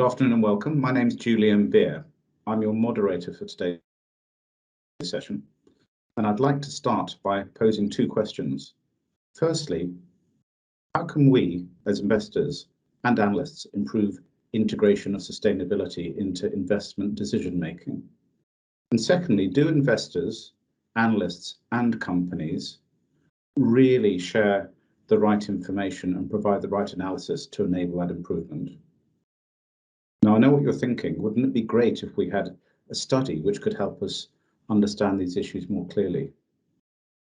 afternoon and welcome. My name is Julian Beer. I'm your moderator for today's session, and I'd like to start by posing two questions. Firstly, how can we as investors and analysts improve integration of sustainability into investment decision making? And secondly, do investors, analysts and companies really share the right information and provide the right analysis to enable that improvement? Now, I know what you're thinking. Wouldn't it be great if we had a study which could help us understand these issues more clearly?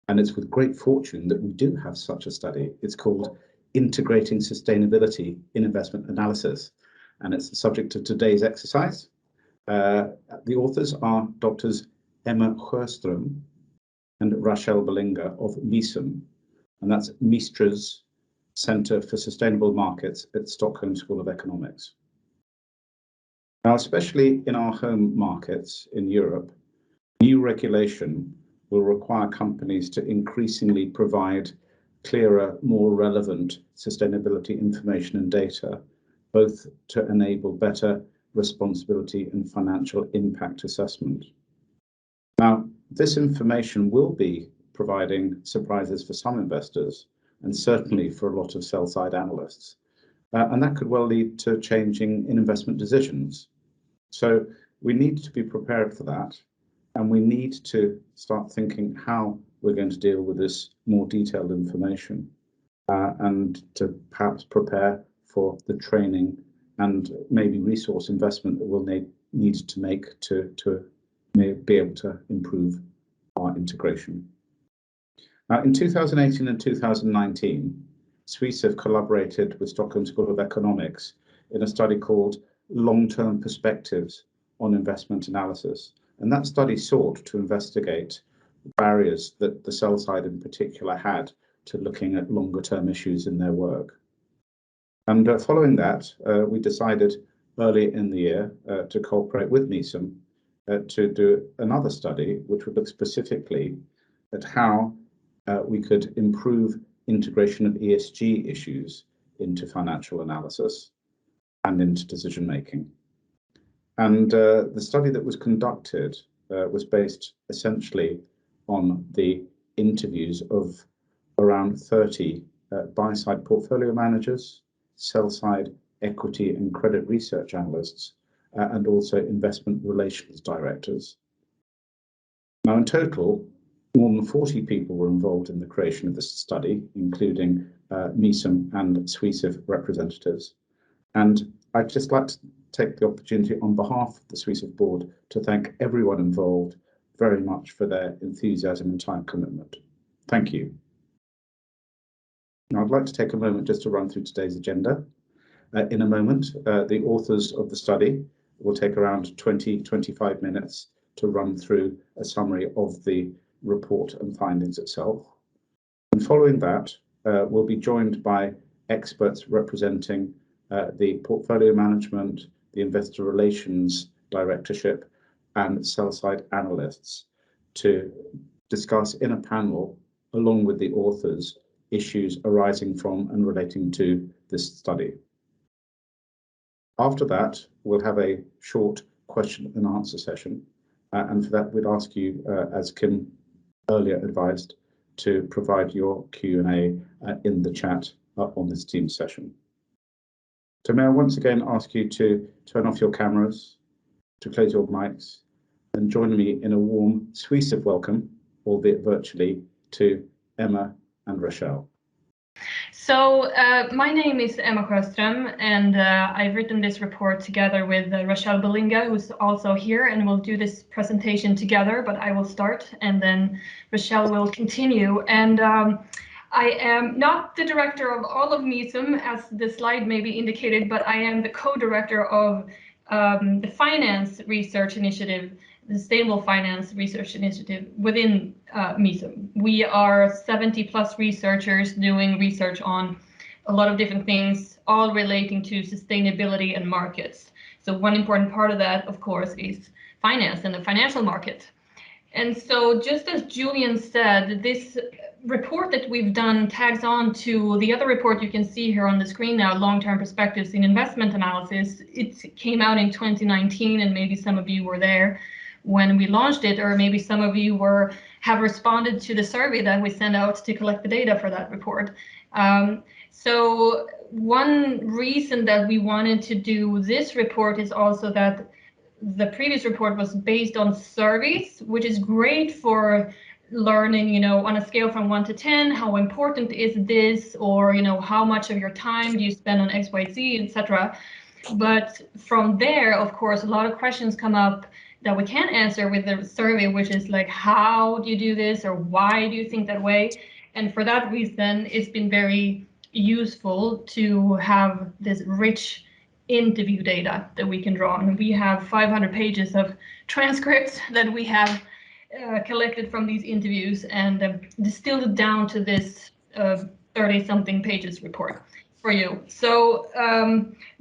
And it's with great fortune that we do have such a study. It's called Integrating Sustainability in Investment Analysis, and it's the subject of today's exercise. The authors are Doctors Emma Sjöström and Rachelle Belinga of Misum, and that's Mistra's Centre for Sustainable Markets at Stockholm School of Economics. Now, especially in our home markets in Europe, new regulation will require companies to increasingly provide clearer, more relevant sustainability information and data, both to enable better responsibility and financial impact assessment. Now, this information will be providing surprises for some investors and certainly for a lot of sell-side analysts. And that could well lead to changing in investment decisions. So we need to be prepared for that, and we need to start thinking how we're going to deal with this more detailed information and to perhaps prepare for the training and maybe resource investment that we'll need to make to be able to improve our integration. Now, in 2018 and 2019, Swesif collaborated with Stockholm School of Economics in a study called Long-Term Perspectives on Investment Analysis. And that study sought to investigate barriers that the sell side in particular had to looking at longer term issues in their work. And following that, we decided early in the year to cooperate with Misum to do another study which would look specifically at how we could improve integration of ESG issues into financial analysis and into decision making. And the study that was conducted was based essentially on the interviews of around 30 buy-side portfolio managers, sell-side equity and credit research analysts, and also investment relations directors. Now, in total, more than 40 people were involved in the creation of this study, including Misum and Swesif representatives. And I'd just like to take the opportunity on behalf of the Swesif board to thank everyone involved very much for their enthusiasm and time commitment. Thank you. Now, I'd like to take a moment just to run through today's agenda. In a moment, the authors of the study will take around 20-25 minutes to run through a summary of the report and findings itself. And following that, we'll be joined by experts representing the portfolio management, the investor relations directorship, and sell-side analysts to discuss in a panel, along with the authors, issues arising from and relating to this study. After that, we'll have a short question and answer session. And for that, we'd ask you, as Kim earlier advised, to provide your Q&A in the chat on this Teams session. So may I once again ask you to turn off your cameras, to close your mics, and join me in a warm Swesif welcome, albeit virtually, to Emma and Rachelle. So my name is Emma Sjöström, and I've written this report together with Rachelle Belinga, who's also here, and we'll do this presentation together, but I will start and then Rachelle will continue. And I am not the director of all of Misum, as the slide maybe indicated, but I am the co-director of the finance research initiative, the Sustainable Finance Research Initiative within Misum. We are 70 plus researchers doing research on a lot of different things, all relating to sustainability and markets. So one important part of that, of course, is finance and the financial market. And so just as Julian said, this report that we've done tags on to the other report you can see here on the screen now, Long-Term Perspectives in Investment Analysis. It came out in 2019, and maybe some of you were there when we launched it, or maybe some of you have responded to the survey that we sent out to collect the data for that report. So one reason that we wanted to do this report is also that the previous report was based on surveys, which is great for learning, you know, on a scale from 1 to 10, how important is this, or, you know, how much of your time do you spend on X, Y, Z, etc. But from there, of course, a lot of questions come up that we can't answer with the survey, which is like, how do you do this, or why do you think that way? And for that reason, it's been very useful to have this rich interview data that we can draw on. We have 500 pages of transcripts that we have collected from these interviews and distilled down to this 30-something pages report for you. So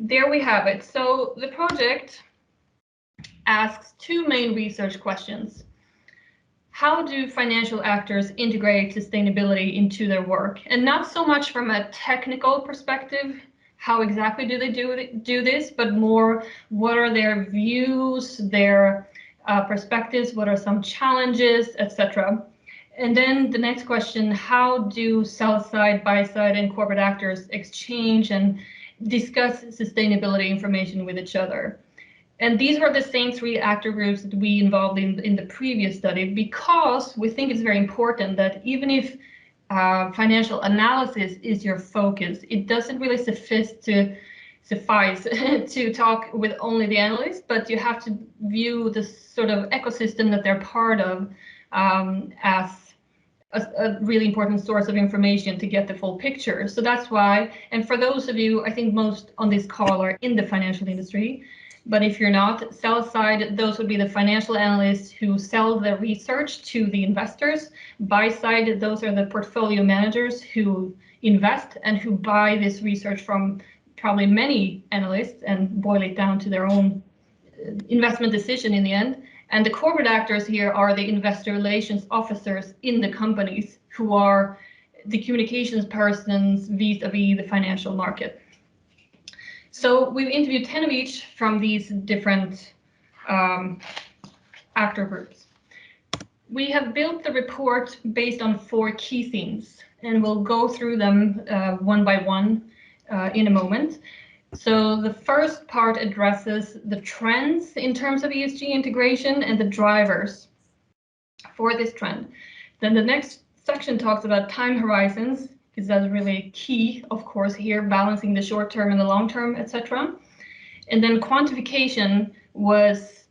there we have it. So the project asks two main research questions. How do financial actors integrate sustainability into their work? And not so much from a technical perspective, how exactly do they do this, but more what are their views, their perspectives, what are some challenges, etc. And then the next question, how do sell-side, buy-side, and corporate actors exchange and discuss sustainability information with each other? And these were the same three actor groups that we involved in the previous study, because we think it's very important that even if financial analysis is your focus, it doesn't really suffice to talk with only the analysts, but you have to view the sort of ecosystem that they're part of as a really important source of information to get the full picture. So that's why, and for those of you, I think most on this call are in the financial industry, but if you're not, sell side, those would be the financial analysts who sell the research to the investors. Buy side, those are the portfolio managers who invest and who buy this research from probably many analysts and boil it down to their own investment decision in the end. And the corporate actors here are the investor relations officers in the companies, who are the communications persons vis-a-vis the financial market. So we've interviewed 10 of each from these different actor groups. We have built the report based on 4 key themes, and we'll go through them one by one in a moment. So the first part addresses the trends in terms of ESG integration and the drivers for this trend. Then the next section talks about time horizons, because that's really key, of course, here, balancing the short term and the long term, etc. And then quantification was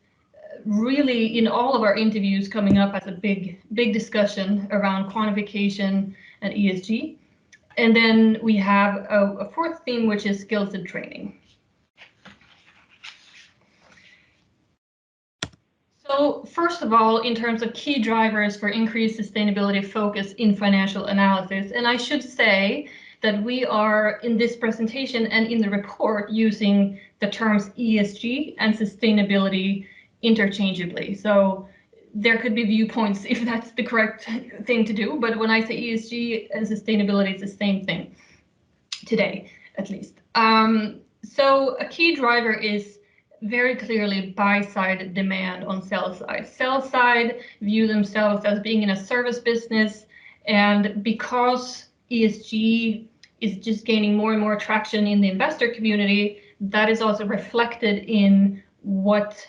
really in all of our interviews coming up as a big discussion around quantification and ESG. And then we have a fourth theme, which is skills and training. So first of all, in terms of key drivers for increased sustainability focus in financial analysis, and I should say that we are in this presentation and in the report using the terms ESG and sustainability interchangeably. So there could be viewpoints if that's the correct thing to do, but when I say ESG and sustainability, it's the same thing today, at least. So a key driver is very clearly buy-side demand on sell side. Sell side view themselves as being in a service business, and because ESG is just gaining more and more traction in the investor community, that is also reflected in what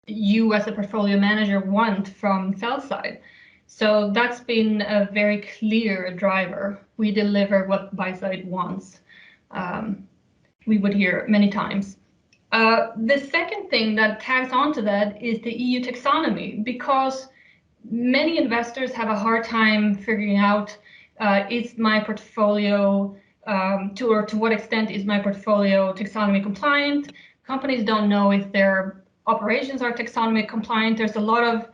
you as a portfolio manager want from sell side. So that's been a very clear driver. We deliver what buy side wants. We would hear many times. The second thing that tags on to that is the EU taxonomy, because many investors have a hard time figuring out is my portfolio to what extent is my portfolio taxonomy compliant. Companies don't know if their operations are taxonomy compliant. There's a lot of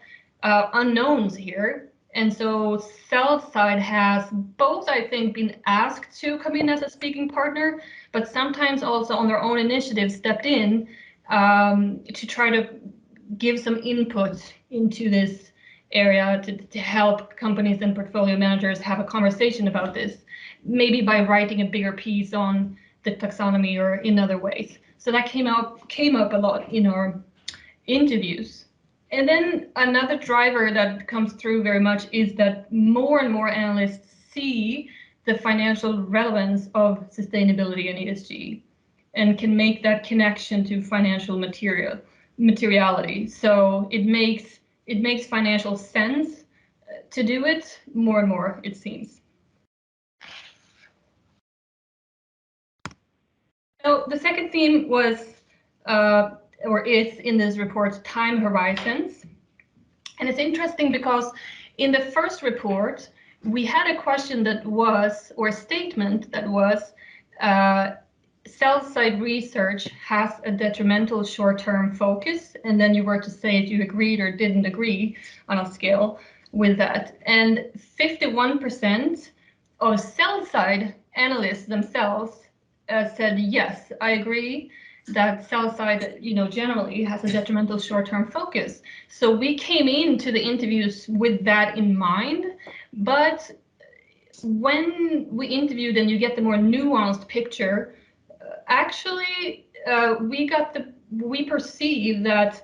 unknowns here. And so sell side has both, I think, been asked to come in as a speaking partner, but sometimes also on their own initiative stepped in to try to give some input into this area to help companies and portfolio managers have a conversation about this, maybe by writing a bigger piece on the taxonomy or in other ways. So that came up a lot in our interviews. And then another driver that comes through very much is that more and more analysts see the financial relevance of sustainability and ESG and can make that connection to financial materiality. So it makes financial sense to do it more and more, it seems. So the second theme was, or is in this report, time horizons. And it's interesting because in the first report, we had a question that was, or a statement that was, sell-side research has a detrimental short-term focus, and then you were to say if you agreed or didn't agree on a scale with that. And 51% of sell-side analysts themselves said, yes, I agree that sell-side, generally has a detrimental short-term focus. So we came into the interviews with that in mind, but when we interviewed and you get the more nuanced picture, actually, we perceive that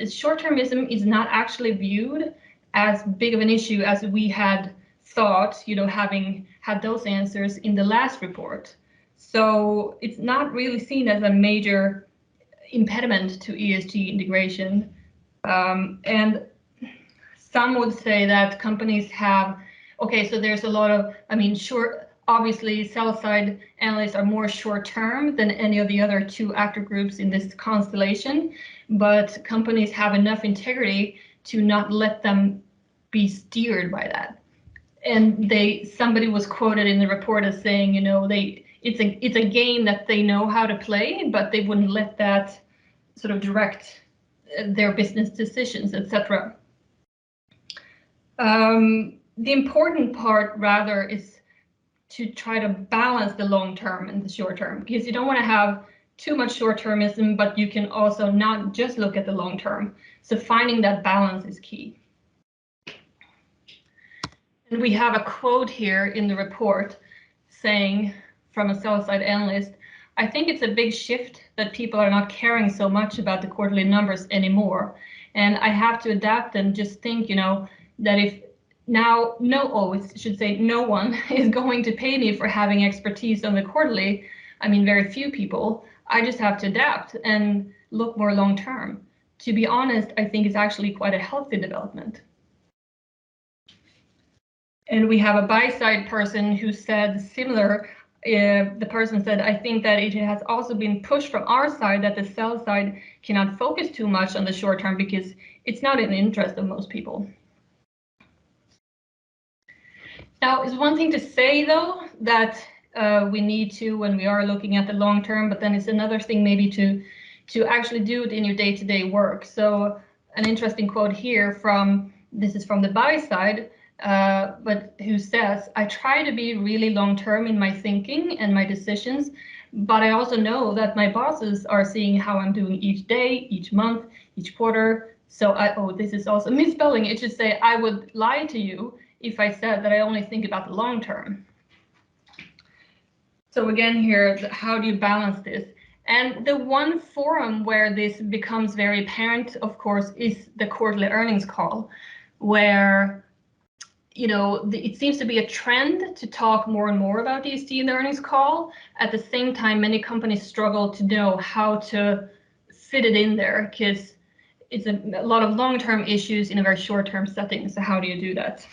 short-termism is not actually viewed as big of an issue as we had thought, having had those answers in the last report. So it's not really seen as a major impediment to ESG integration. And some would say that companies have, okay, so there's a lot of, obviously sell-side analysts are more short-term than any of the other two actor groups in this constellation, but companies have enough integrity to not let them be steered by that. And somebody was quoted in the report as saying, it's a game that they know how to play, but they wouldn't let that sort of direct their business decisions, etc. The important part rather is to try to balance the long term and the short term, because you don't want to have too much short-termism, but you can also not just look at the long term. So finding that balance is key. And we have a quote here in the report saying, from a sell-side analyst, I think it's a big shift that people are not caring so much about the quarterly numbers anymore. And I have to adapt and just think, that if now no one is going to pay me for having expertise on the quarterly, very few people, I just have to adapt and look more long term. To be honest, I think it's actually quite a healthy development. And we have a buy-side person who said similar. The person said, I think that it has also been pushed from our side that the sell side cannot focus too much on the short term because it's not in the interest of most people. Now, it's one thing to say, though, that we need to when we are looking at the long term, but then it's another thing maybe to actually do it in your day-to-day work. So an interesting quote here this is from the buy side, but who says, I try to be really long-term in my thinking and my decisions, but I also know that my bosses are seeing how I'm doing each day, each month, each quarter. So this is also misspelling. It should say, I would lie to you if I said that I only think about the long term. So again here, how do you balance this? And the one forum where this becomes very apparent, of course, is the quarterly earnings call, where it seems to be a trend to talk more and more about ESG in the earnings call. At the same time, many companies struggle to know how to fit it in there because it's a lot of long-term issues in a very short-term setting. So how do you do that?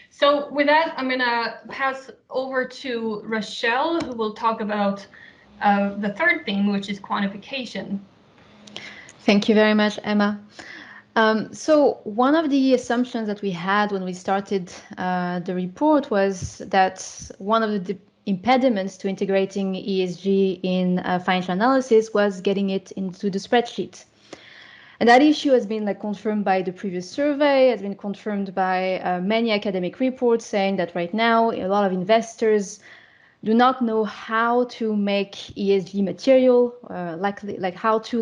So with that, I'm going to pass over to Rachelle, who will talk about the third thing, which is quantification. Thank you very much, Emma. So one of the assumptions that we had when we started the report was that one of the impediments to integrating ESG in financial analysis was getting it into the spreadsheet. And that issue has been confirmed by the previous survey, has been confirmed by many academic reports saying that right now a lot of investors do not know how to make ESG material, like how to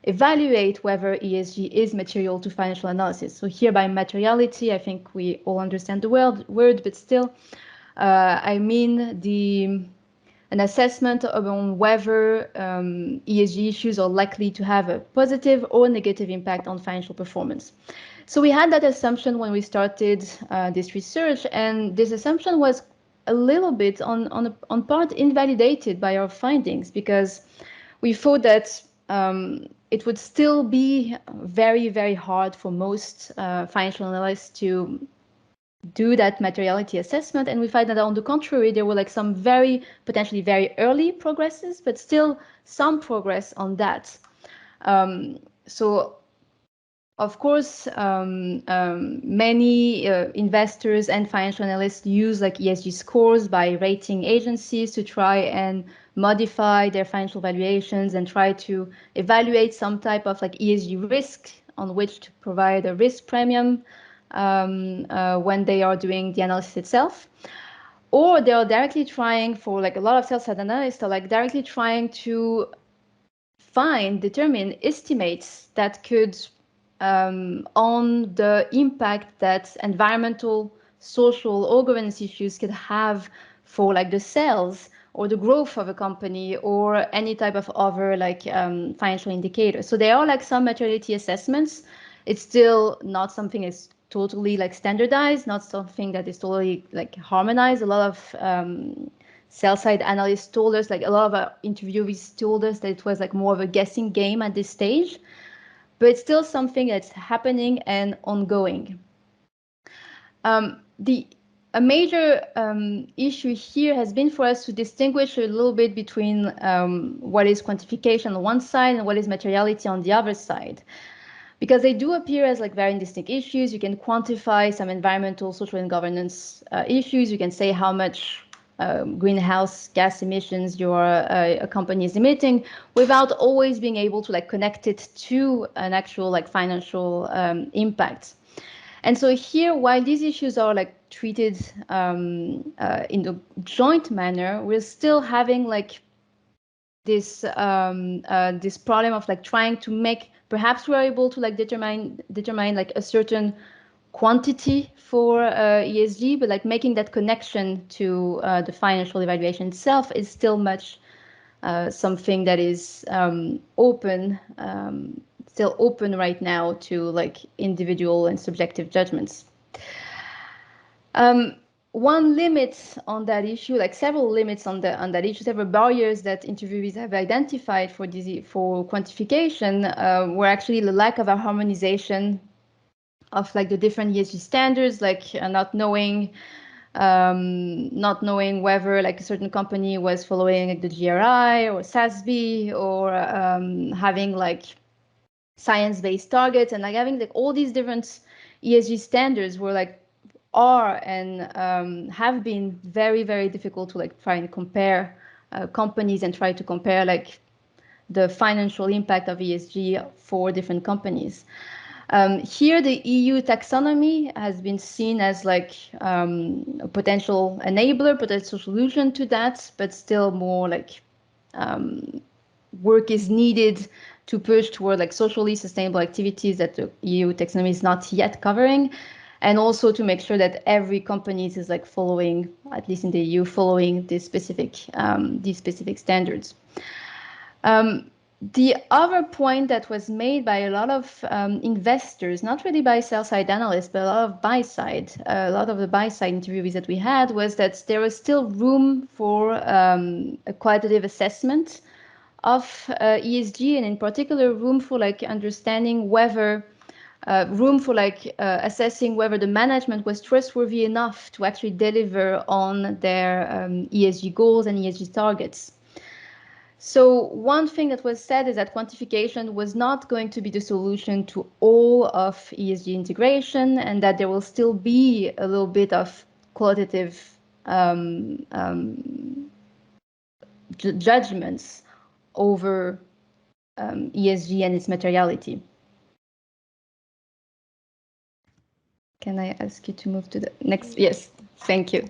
evaluate whether ESG is material to financial analysis. So here by materiality, I think we all understand the word, but still, I mean an assessment on whether ESG issues are likely to have a positive or negative impact on financial performance. So we had that assumption when we started this research, and this assumption was a little bit on part invalidated by our findings, because we thought that it would still be very, very hard for most financial analysts to do that materiality assessment. And we find that on the contrary, there were like some potentially very early progresses, but still some progress on that. So of course, many investors and financial analysts use like ESG scores by rating agencies to try and modify their financial valuations and try to evaluate some type of like ESG risk on which to provide a risk premium when they are doing the analysis itself. Or they are directly trying, for like a lot of sell-side analysts are like directly trying to determine estimates that could on the impact that environmental, social, or governance issues could have for like the sales or the growth of a company or any type of other like financial indicators. So there are like some materiality assessments. It's still not something that's totally like standardized, not something that is totally like harmonized. A lot of sell-side analysts told us, like a lot of our interviewees told us that it was like more of a guessing game at this stage, but it's still something that's happening and ongoing. A major issue here has been for us to distinguish a little bit between what is quantification on one side and what is materiality on the other side, because they do appear as like very distinct issues. You can quantify some environmental, social, and governance issues. You can say how much greenhouse gas emissions a company is emitting without always being able to like connect it to an actual like financial impact. And so here, while these issues are like treated in a joint manner, we're still having like this this problem of like trying to make, perhaps we're able to like determine like a certain quantity for ESG, but like making that connection to the financial evaluation itself is still much something that is still open right now to like individual and subjective judgments. One limit on that issue, like several limits on that issue, several barriers that interviewees have identified for quantification were actually the lack of a harmonization of like the different ESG standards, like not knowing whether like a certain company was following like the GRI or SASB or having like science-based targets, and like having like all these different ESG standards were like are and have been very, very difficult to like try and compare companies and try to compare like the financial impact of ESG for different companies. Here, the EU taxonomy has been seen as like a potential enabler, potential solution to that, but still more like work is needed to push toward like socially sustainable activities that the EU taxonomy is not yet covering, and also to make sure that every company is like following, at least in the EU, following these specific standards. The other point that was made by a lot of investors, not really by sell-side analysts, but a lot of the buy-side interviewees that we had, was that there was still room for a qualitative assessment of ESG, and in particular room for like understanding whether assessing whether the management was trustworthy enough to actually deliver on their ESG goals and ESG targets. So one thing that was said is that quantification was not going to be the solution to all of ESG integration, and that there will still be a little bit of qualitative judgments over ESG and its materiality. Can I ask you to move to the next? Yes, thank you.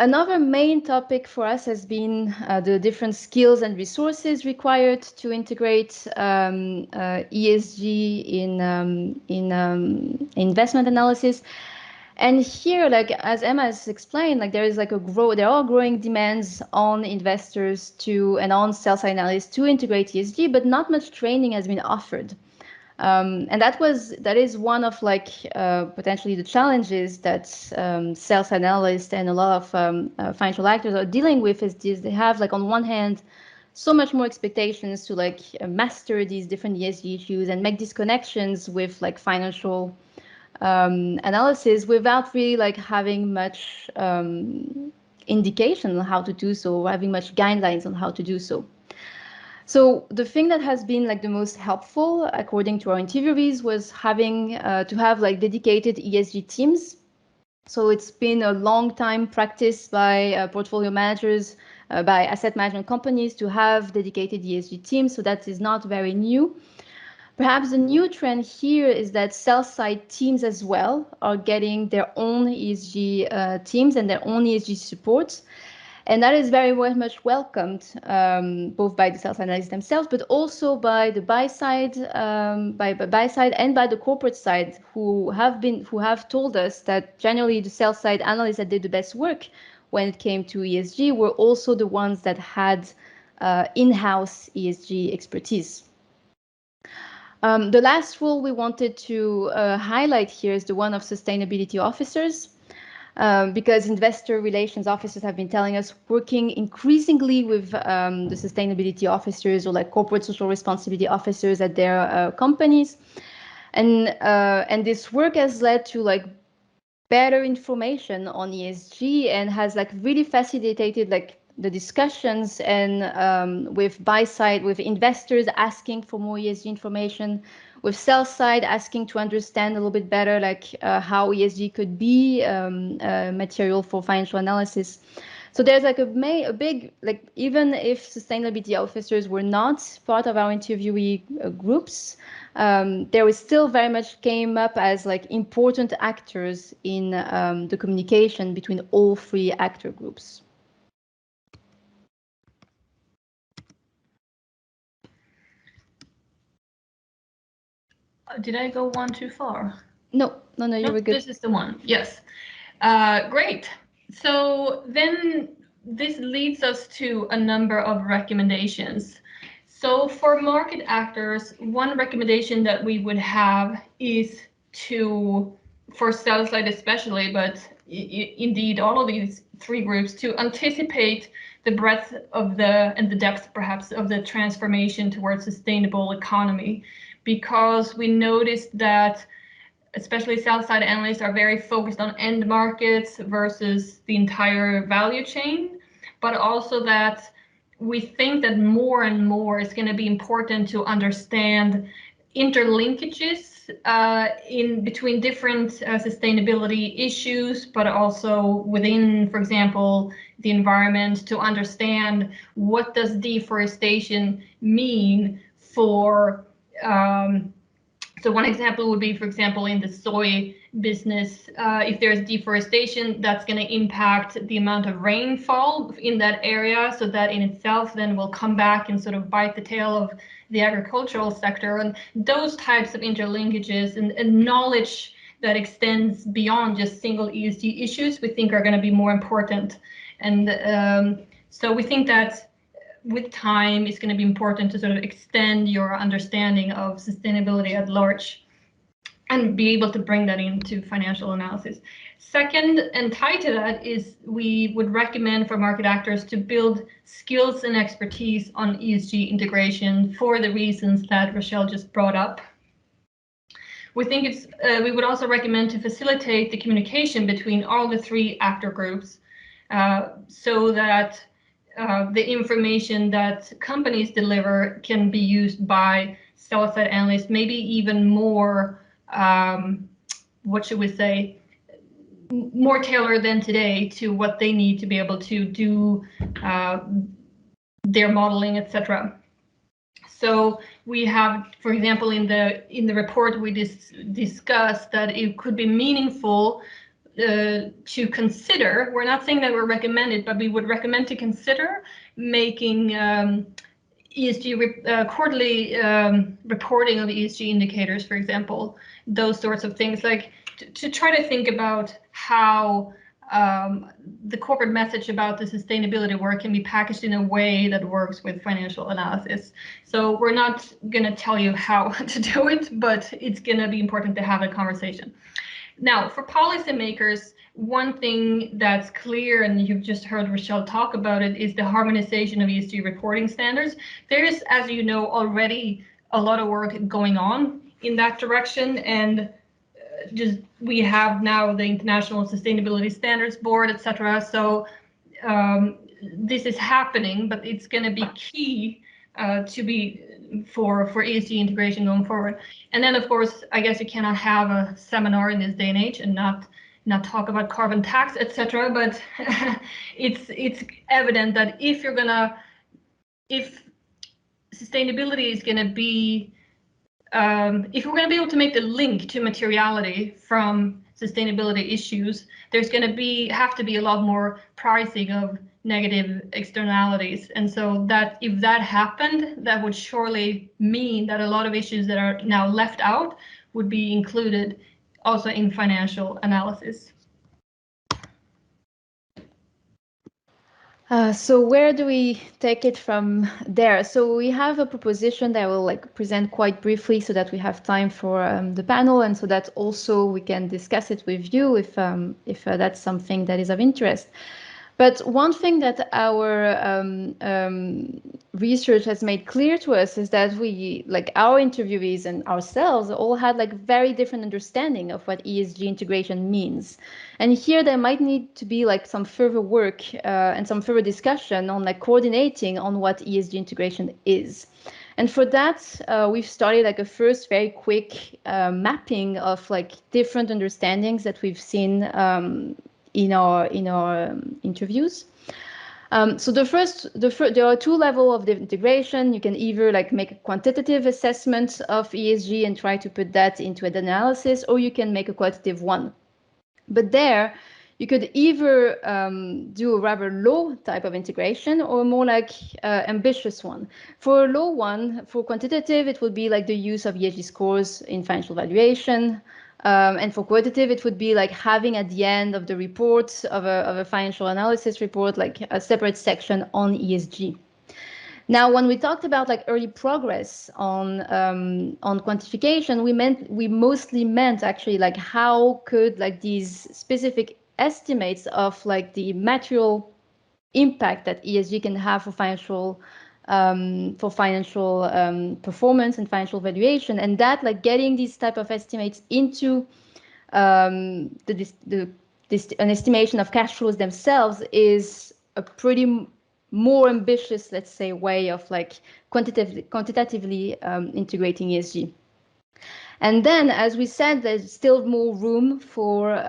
Another main topic for us has been the different skills and resources required to integrate ESG in investment analysis. And here, like as Emma has explained, like there is like there are growing demands on investors and on sell-side analysts to integrate ESG, but not much training has been offered. And that is one of like potentially the challenges that sell-side analysts and a lot of financial actors are dealing with is they have like on one hand so much more expectations to like master these different ESG issues and make these connections with like financial analysis without really like having much indication on how to do so, or having much guidelines on how to do so. So the thing that has been like the most helpful, according to our interviewees, was having to have like dedicated ESG teams. So it's been a long time practice by portfolio managers, by asset management companies to have dedicated ESG teams. So that is not very new. Perhaps the new trend here is that sell-side teams as well are getting their own ESG teams and their own ESG supports. And that is very much welcomed, both by the sell-side analysts themselves, but also by the buy side, by buy side and by the corporate side, who have told us that generally the sell-side analysts that did the best work when it came to ESG were also the ones that had in-house ESG expertise. The last role we wanted to highlight here is the one of sustainability officers. Because investor relations officers have been telling us working increasingly with the sustainability officers or like corporate social responsibility officers at their companies. And this work has led to like better information on ESG and has like really facilitated like the discussions and with buy side, with investors asking for more ESG information, with sell side asking to understand a little bit better like how ESG could be material for financial analysis. So there's like a big, like even if sustainability officers were not part of our interviewee groups, there was still very much came up as like important actors in the communication between all three actor groups. Did I go one too far? No, you were good. This is the one. Yes. Great. So then this leads us to a number of recommendations. So for market actors, one recommendation that we would have is to, for sell side especially, but indeed all of these three groups, to anticipate the breadth of and the depth perhaps of the transformation towards sustainable economy, because we noticed that especially sell-side analysts are very focused on end markets versus the entire value chain, but also that we think that more and more it's going to be important to understand interlinkages in between different sustainability issues, but also within, for example, the environment, to understand what does deforestation mean for so one example would be, for example, in the soy business, if there's deforestation, that's going to impact the amount of rainfall in that area. So that in itself then will come back and sort of bite the tail of the agricultural sector. And those types of interlinkages and knowledge that extends beyond just single ESG issues, we think are going to be more important. And so we think that with time, it's going to be important to sort of extend your understanding of sustainability at large and be able to bring that into financial analysis. Second, and tied to that, is we would recommend for market actors to build skills and expertise on ESG integration for the reasons that Rachelle just brought up. We think we would also recommend to facilitate the communication between all the three actor groups so that the information that companies deliver can be used by sell-side analysts, maybe even more, what should we say, more tailored than today to what they need to be able to do their modeling, etc. So we have, for example, in the report we discussed that it could be meaningful to consider. We're not saying that we're recommended, but we would recommend to consider making ESG quarterly reporting of ESG indicators, for example, those sorts of things, like to try to think about how the corporate message about the sustainability work can be packaged in a way that works with financial analysis. So we're not going to tell you how to do it, but it's going to be important to have a conversation. Now, for policymakers, one thing that's clear, and you've just heard Rachelle talk about it, is the harmonization of ESG reporting standards. There is, as you know, already a lot of work going on in that direction, and just we have now the International Sustainability Standards Board, etc. So this is happening, but it's going to be key to be for ESG integration going forward. And then, of course, I guess you cannot have a seminar in this day and age and not talk about carbon tax, etc. But it's evident that if sustainability is going to be if we're going to be able to make the link to materiality from sustainability issues, there's going to have to be a lot more pricing of negative externalities. And so that if that happened, that would surely mean that a lot of issues that are now left out would be included also in financial analysis. So where do we take it from there? So we have a proposition that I will present quite briefly so that we have time for the panel, and so that also we can discuss it with you if that's something that is of interest. But one thing that our research has made clear to us is that we, our interviewees and ourselves, all had very different understanding of what ESG integration means. And here there might need to be some further work and some further discussion on coordinating on what ESG integration is. And for that, we've started a first very quick mapping of different understandings that we've seen in our interviews. So there are two levels of the integration. You can either make a quantitative assessment of ESG and try to put that into an analysis, or you can make a qualitative one. But there, you could either do a rather low type of integration or more ambitious one. For a low one, for quantitative, it would be the use of ESG scores in financial valuation. And for qualitative, it would be having at the end of the report of a financial analysis report, a separate section on ESG. Now, when we talked about early progress on quantification, we mostly meant actually how could these specific estimates of the material impact that ESG can have for financial performance and financial valuation, and that getting these type of estimates into an estimation of cash flows themselves is a pretty more ambitious, let's say, way of quantitatively integrating ESG. And then, as we said, there's still more room for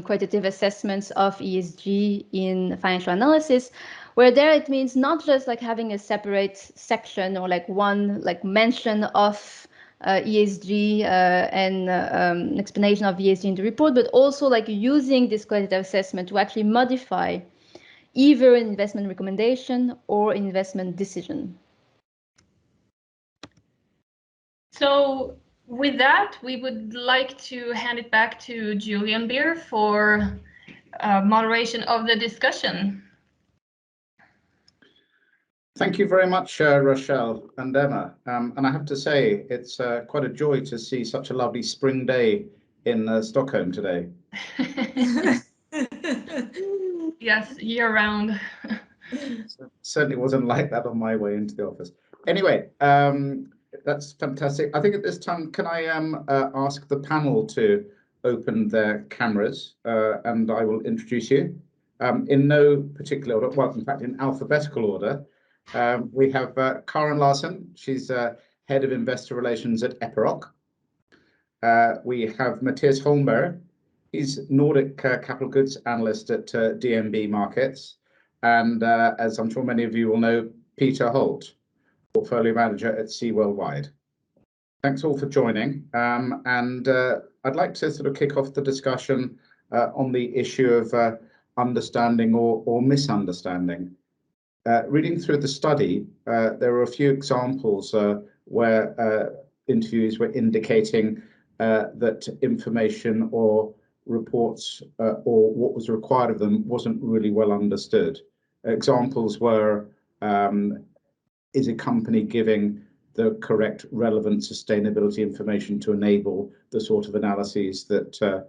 qualitative assessments of ESG in financial analysis, where there it means not just having a separate section or one mention of ESG and an explanation of ESG in the report, but also using this qualitative assessment to actually modify either an investment recommendation or investment decision. So with that, we would like to hand it back to Julian Beer for moderation of the discussion. Thank you very much, Rachelle and Emma. And I have to say, it's quite a joy to see such a lovely spring day in Stockholm today. Yes, year round. Certainly wasn't like that on my way into the office. Anyway, that's fantastic. I think at this time, can I ask the panel to open their cameras and I will introduce you. In no particular order, well, in fact, in alphabetical order. We have Karen Larsen. She's Head of Investor Relations at Epiroc. We have Matthias Holmberg. He's Nordic Capital Goods Analyst at DNB Markets. And as I'm sure many of you will know, Peter Holt, Portfolio Manager at Sea Worldwide. Thanks all for joining. And I'd like to sort of kick off the discussion on the issue of understanding or misunderstanding. Reading through the study, there were a few examples where interviewees were indicating that information or reports or what was required of them wasn't really well understood. Examples were, is a company giving the correct relevant sustainability information to enable the sort of analyses that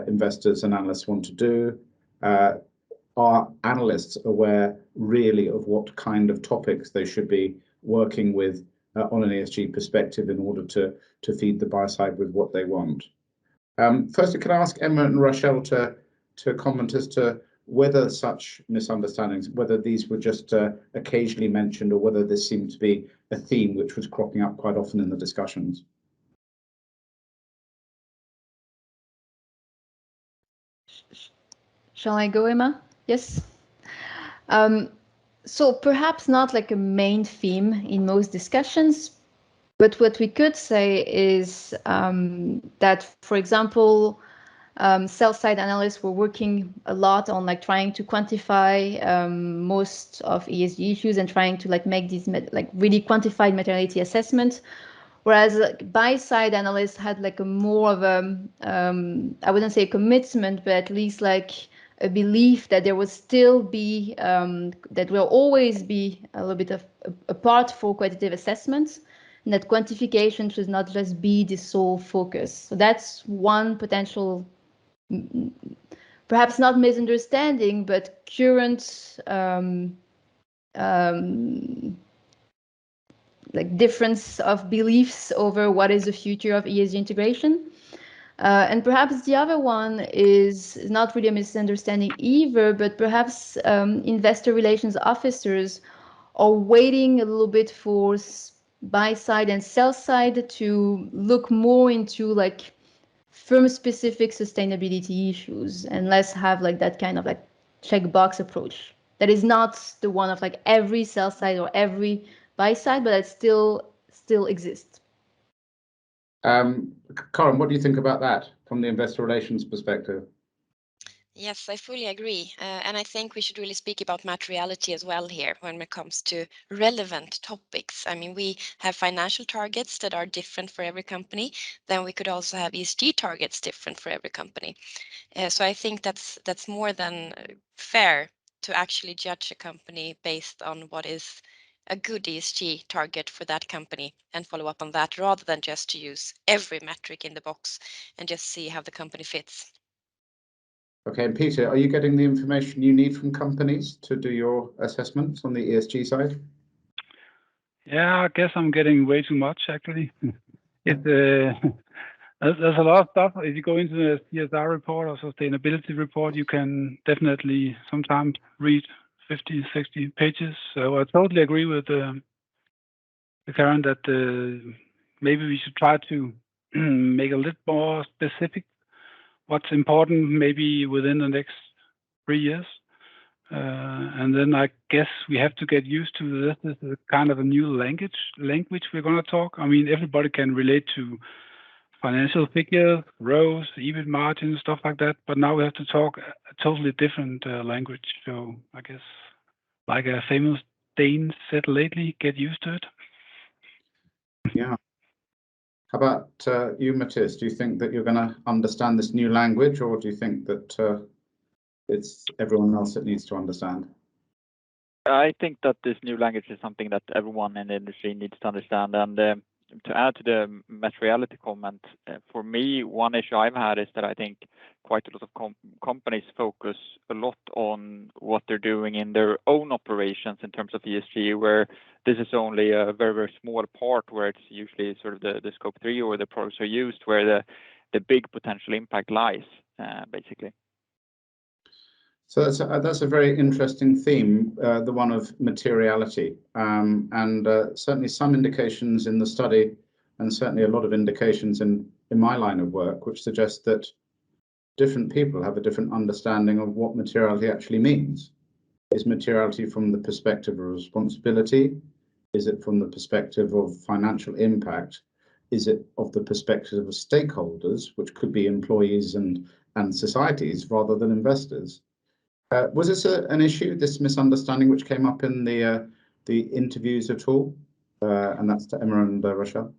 investors and analysts want to do? Are analysts aware really of what kind of topics they should be working with on an ESG perspective in order to feed the buy side with what they want? Firstly, can I ask Emma and Rachelle to comment as to whether such misunderstandings, whether these were just occasionally mentioned, or whether this seemed to be a theme which was cropping up quite often in the discussions? Shall I go, Emma? Yes. So perhaps not like a main theme in most discussions, but what we could say is that, for example, sell-side analysts were working a lot on like trying to quantify most of ESG issues and trying to like make these like really quantified materiality assessment, whereas buy-side analysts had like a more of a I wouldn't say a commitment, but at least like a belief that there would still be that will always be a little bit of a part for quantitative assessments, and that quantification should not just be the sole focus. So that's one potential, perhaps not misunderstanding, but current like difference of beliefs over what is the future of ESG integration. And perhaps the other one is not really a misunderstanding either, but perhaps investor relations officers are waiting a little bit for buy side and sell side to look more into like firm-specific sustainability issues and less have like that kind of like checkbox approach. That is not the one of like every sell side or every buy side, but it still exists. Karen, what do you think about that from the investor relations perspective? Yes, I fully agree. And I think we should really speak about materiality as well here when it comes to relevant topics. I mean, we have financial targets that are different for every company. Then we could also have ESG targets different for every company. So I think that's more than fair to actually judge a company based on what is a good ESG target for that company and follow up on that, rather than just to use every metric in the box and just see how the company fits. Okay, and Peter, are you getting the information you need from companies to do your assessments on the ESG side? Yeah, I guess I'm getting way too much actually. There's a lot of stuff. If you go into the CSR report or sustainability report, you can definitely sometimes read 50, 60 pages. So I totally agree with Karen that maybe we should try to make a little more specific what's important maybe within the next 3 years. And then I guess we have to get used to this. This is kind of a new language we're going to talk. I mean, everybody can relate to financial figures, ROAS, EBIT margins, stuff like that. But now we have to talk a totally different language. So I guess, like a famous Dane said lately, get used to it. Yeah. How about you, Matthias? Do you think that you're going to understand this new language, or do you think that it's everyone else that needs to understand? I think that this new language is something that everyone in the industry needs to understand. And to add to the materiality comment, for me, one issue I've had is that I think quite a lot of companies focus a lot on what they're doing in their own operations in terms of ESG, where this is only a very, very small part, where it's usually sort of the scope 3 or the products are used, where the big potential impact lies, basically. So that's a very interesting theme, the one of materiality, and certainly some indications in the study, and certainly a lot of indications in my line of work, which suggest that different people have a different understanding of what materiality actually means. Is materiality from the perspective of responsibility? Is it from the perspective of financial impact? Is it of the perspective of stakeholders, which could be employees and and societies rather than investors. Was this an issue, this misunderstanding which came up in the interviews at all? And that's to Emma and Rachelle.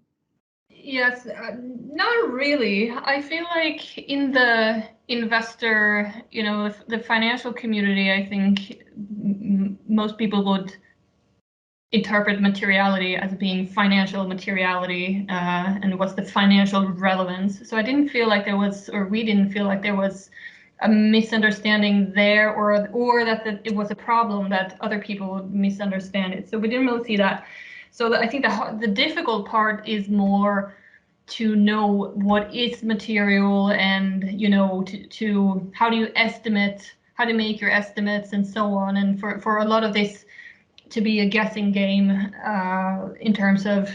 Yes, not really. I feel like in the investor, the financial community, I think most people would interpret materiality as being financial materiality, and what's the financial relevance. So I didn't feel like there was, or we didn't feel like there was a misunderstanding there, or that it was a problem that other people would misunderstand it. So we didn't really see that. So I think the difficult part is more to know what is material, and to how do you estimate, how to make your estimates, and so on. And for a lot of this to be a guessing game in terms of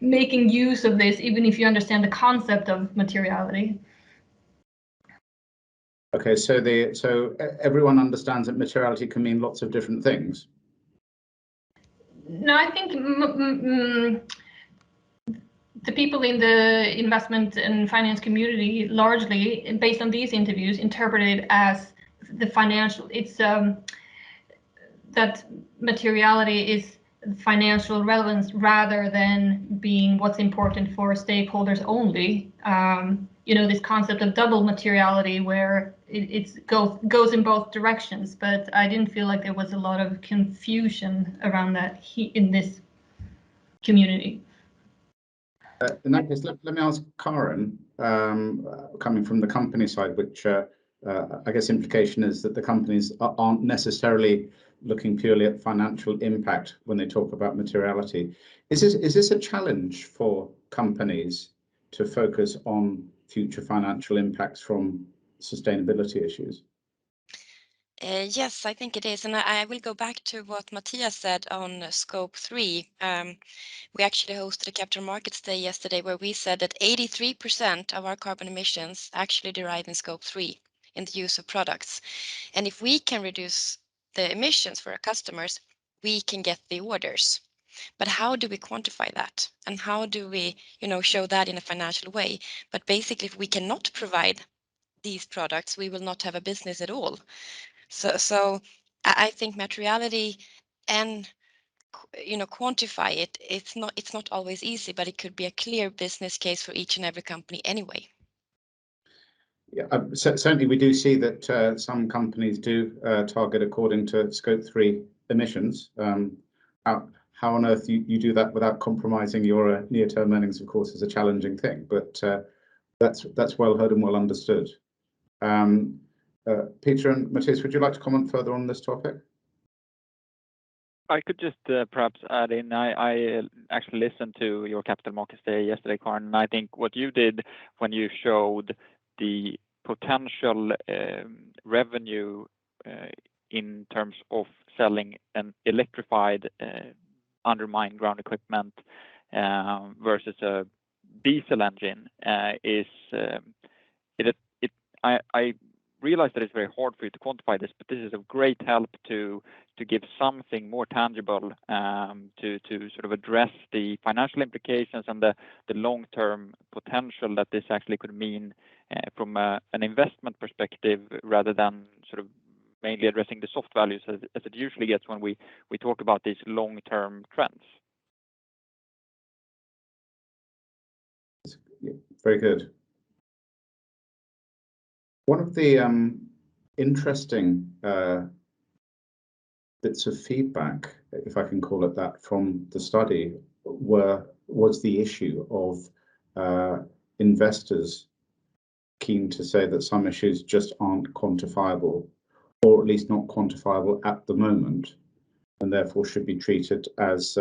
making use of this, even if you understand the concept of materiality. Okay, so everyone understands that materiality can mean lots of different things. No, I think the people in the investment and finance community, largely based on these interviews, interpret it as the financial. It's that materiality is financial relevance rather than being what's important for stakeholders only. This concept of double materiality, where it goes in both directions. But I didn't feel like there was a lot of confusion around that in this community. In that case, let me ask Karen, coming from the company side, which I guess implication is that the companies aren't necessarily looking purely at financial impact when they talk about materiality. Is this a challenge for companies to focus on future financial impacts from sustainability issues? Yes, I think it is. And I will go back to what Matthias said on scope 3. We actually hosted a Capital Markets Day yesterday where we said that 83% of our carbon emissions actually derive in scope 3 in the use of products. And if we can reduce the emissions for our customers, we can get the orders. But how do we quantify that? And how do we, show that in a financial way? But basically, if we cannot provide these products, we will not have a business at all. So I think materiality and quantify it. It's not always easy, but it could be a clear business case for each and every company anyway. Yeah, certainly we do see that some companies do target according to scope 3 emissions. How on earth you do that without compromising your near-term earnings, of course, is a challenging thing, but that's well heard and well understood. Peter and Matthias, would you like to comment further on this topic? I could just perhaps add in, I actually listened to your Capital Markets Day yesterday, Karin, and I think what you did when you showed the potential revenue in terms of selling an electrified undermined ground equipment versus a diesel engine is I realize that it's very hard for you to quantify this, but this is of great help to give something more tangible to sort of address the financial implications and the long-term potential that this actually could mean from an investment perspective, rather than sort of mainly addressing the soft values as it usually gets when we talk about these long-term trends. Very good. One of the interesting bits of feedback, if I can call it that, from the study was the issue of investors keen to say that some issues just aren't quantifiable, or at least not quantifiable at the moment, and therefore should be treated as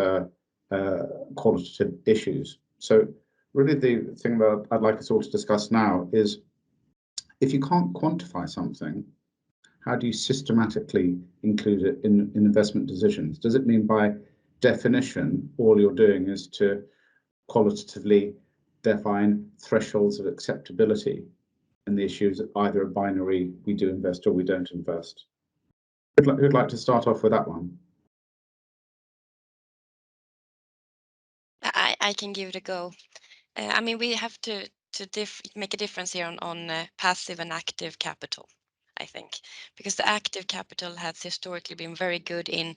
qualitative issues. So really the thing that I'd like us all to discuss now is, if you can't quantify something, how do you systematically include it in investment decisions? Does it mean by definition all you're doing is to qualitatively define thresholds of acceptability, and the issue is either a binary, we do invest or we don't invest? Who'd like to start off with that one? I can give it a go. I mean, we have to make a difference here on passive and active capital, I think, because the active capital has historically been very good in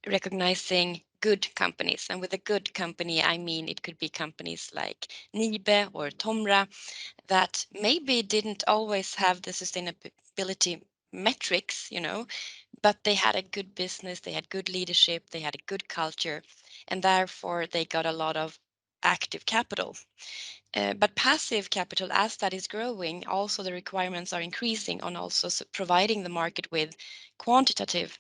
recognizing good companies. And with a good company, I mean it could be companies like Nibe or Tomra that maybe didn't always have the sustainability metrics, but they had a good business, they had good leadership, they had a good culture, and therefore they got a lot of active capital. But passive capital, as that is growing, also the requirements are increasing on also providing the market with quantitative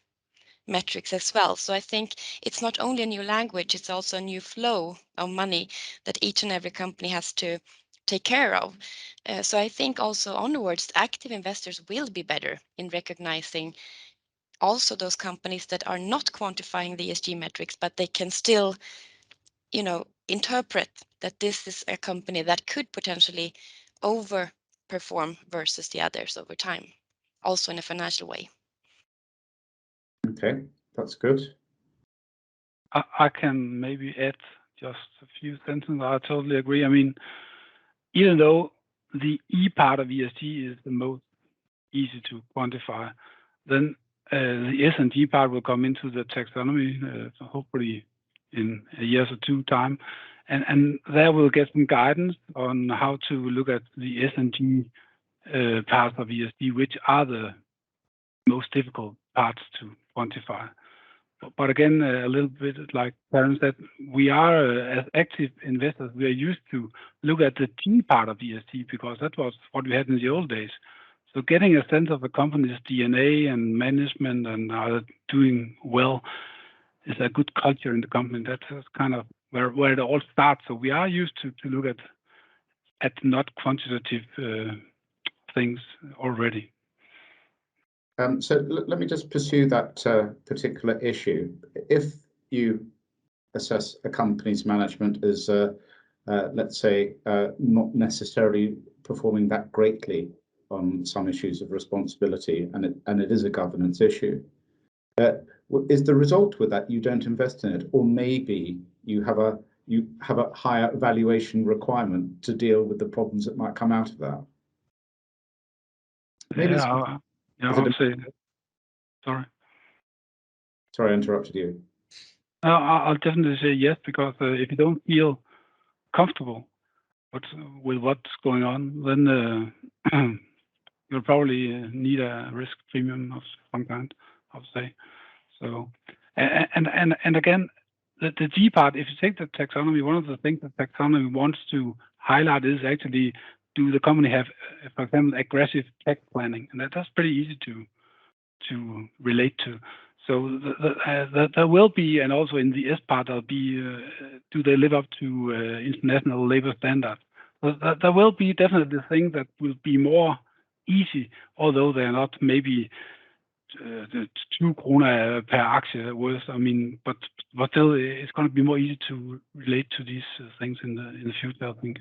metrics as well. So I think it's not only a new language, it's also a new flow of money that each and every company has to take care of. So I think also onwards, active investors will be better in recognizing also those companies that are not quantifying the ESG metrics, but they can still, interpret that this is a company that could potentially overperform versus the others over time, also in a financial way. Okay, that's good. I can maybe add just a few sentences. I totally agree. I mean, even though the E part of ESG is the most easy to quantify, then the S and G part will come into the taxonomy, hopefully in a year or two time. And there we'll get some guidance on how to look at the S and G parts of ESG, which are the most difficult parts to quantify. But again, a little bit like Karen said, we are, as active investors, we are used to look at the G part of ESG because that was what we had in the old days. So getting a sense of a company's DNA and management and are they doing well, is a good culture in the company. That's kind of where it all starts. So we are used to look at not quantitative things already. So let me just pursue that particular issue. If you assess a company's management as, let's say, not necessarily performing that greatly on some issues of responsibility, and it is a governance issue, is the result with that you don't invest in it, or maybe you have a higher valuation requirement to deal with the problems that might come out of that? Maybe I would say, sorry. Sorry, I interrupted you. I'll definitely say yes, because if you don't feel comfortable with what's going on, then you'll probably need a risk premium of some kind, I would say. So, and again, the G part, if you take the taxonomy, one of the things that taxonomy wants to highlight is actually, do the company have, for example, aggressive tech planning? And that's pretty easy to relate to. So there will be, and also in the S part, there'll be, do they live up to international labor standards? There will be definitely things that will be more easy, although they're not maybe 2 krona per aktie worth. I mean, but still, it's going to be more easy to relate to these things in the future, I think.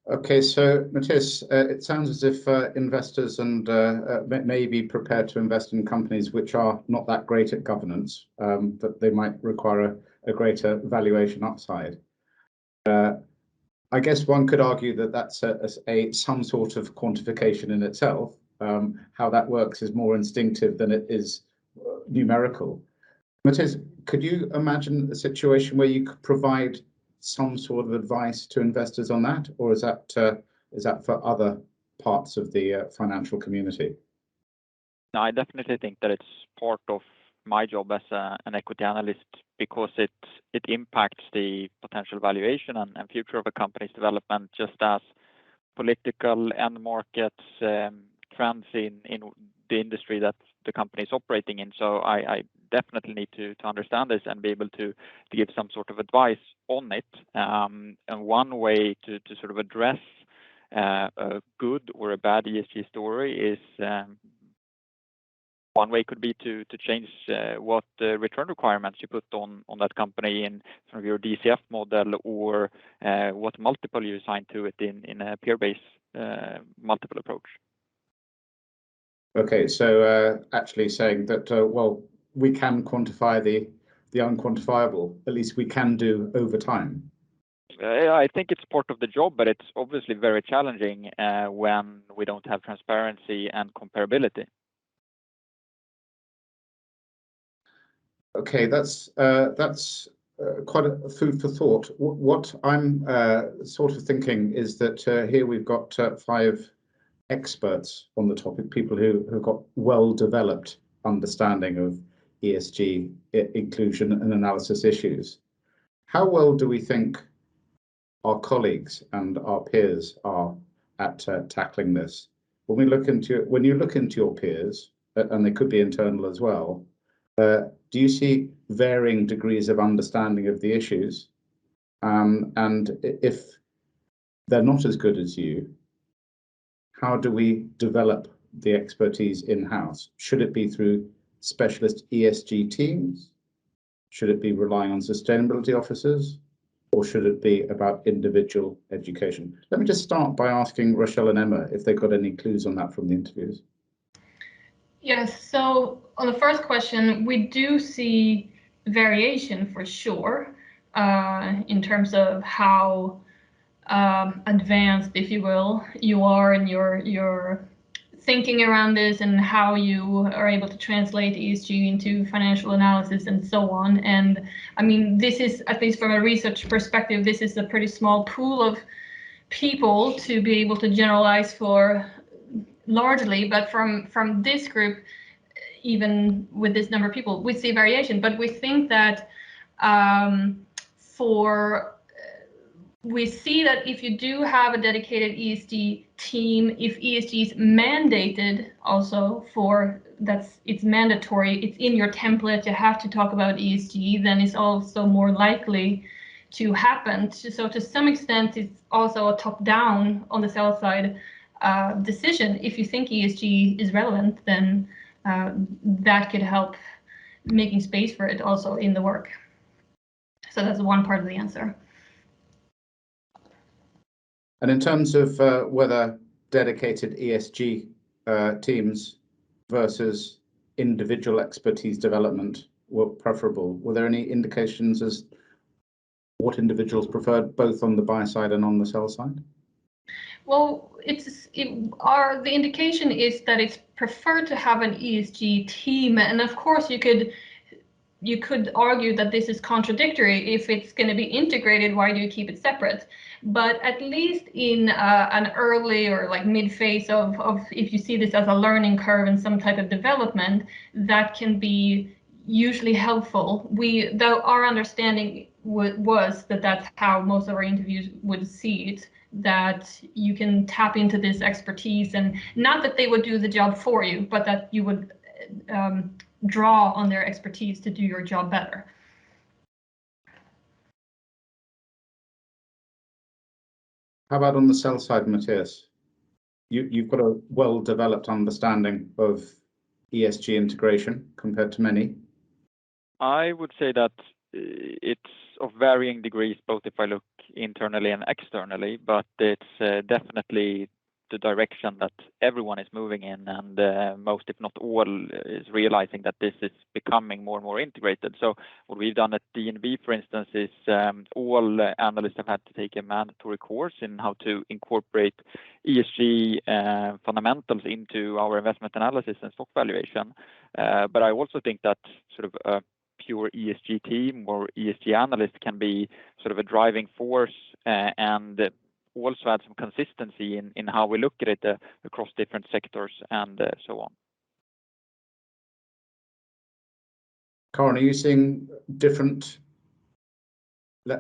Okay, so Matthias, it sounds as if investors and may be prepared to invest in companies which are not that great at governance, that they might require a greater valuation upside. I guess one could argue that that's some sort of quantification in itself. How that works is more instinctive than it is numerical. Matthias, could you imagine a situation where you could provide some sort of advice to investors on that, or is that for other parts of the financial community? No, I definitely think that it's part of my job as an equity analyst, because it impacts the potential valuation and future of a company's development, just as political and markets trends in the industry that the company is operating in. So I definitely need to understand this and be able to give some sort of advice on it. And one way to sort of address a good or a bad ESG story is one way could be to change what return requirements you put on that company in sort of your DCF model, or what multiple you assign to it in a peer-based multiple approach. Okay, so actually saying that, well, we can quantify the unquantifiable, at least we can do over time. I think it's part of the job, but it's obviously very challenging when we don't have transparency and comparability. Okay, that's quite a food for thought. What I'm sort of thinking is that here we've got 5 experts on the topic, people who've got well-developed understanding of ESG inclusion and analysis issues. How well do we think our colleagues and our peers are at tackling this? When you look into your peers, and they could be internal as well, do you see varying degrees of understanding of the issues? And if they're not as good as you, how do we develop the expertise in-house? Should it be through specialist ESG teams? Should it be relying on sustainability officers? Or should it be about individual education? Let me just start by asking Rachelle and Emma if they've got any clues on that from the interviews. Yes, so on the first question, we do see variation for sure in terms of how advanced, if you will, you are in your thinking around this and how you are able to translate ESG into financial analysis and so on. And I mean, this is, at least from a research perspective, this is a pretty small pool of people to be able to generalize for largely, but from this group, even with this number of people, we see variation. But we think that we see that if you do have a dedicated ESG team, if ESG is mandated also it's mandatory, it's in your template, you have to talk about ESG, then it's also more likely to happen. So to some extent, it's also a top-down on the sell side decision. If you think ESG is relevant, then that could help making space for it also in the work. So that's one part of the answer. And in terms of whether dedicated ESG teams versus individual expertise development were preferable, were there any indications as what individuals preferred, both on the buy side and on the sell side? Well, the indication is that it's preferred to have an ESG team, and of course you could argue that this is contradictory. If it's going to be integrated, why do you keep it separate? But at least in an early or like mid phase of if you see this as a learning curve and some type of development, that can be usually helpful. Though our understanding was that that's how most of our interviews would see it, that you can tap into this expertise, and not that they would do the job for you, but that you would draw on their expertise to do your job better. How about on the sell side, Matthias? You've got a well-developed understanding of ESG integration compared to many. I would say that it's of varying degrees, both if I look internally and externally, but it's definitely the direction that everyone is moving in, and most, if not all, is realizing that this is becoming more and more integrated. So what we've done at DNB, for instance, is all analysts have had to take a mandatory course in how to incorporate ESG fundamentals into our investment analysis and stock valuation. But I also think that sort of a pure ESG team or ESG analyst can be sort of a driving force and also add some consistency in how we look at it across different sectors and so on. Karin, are you seeing different,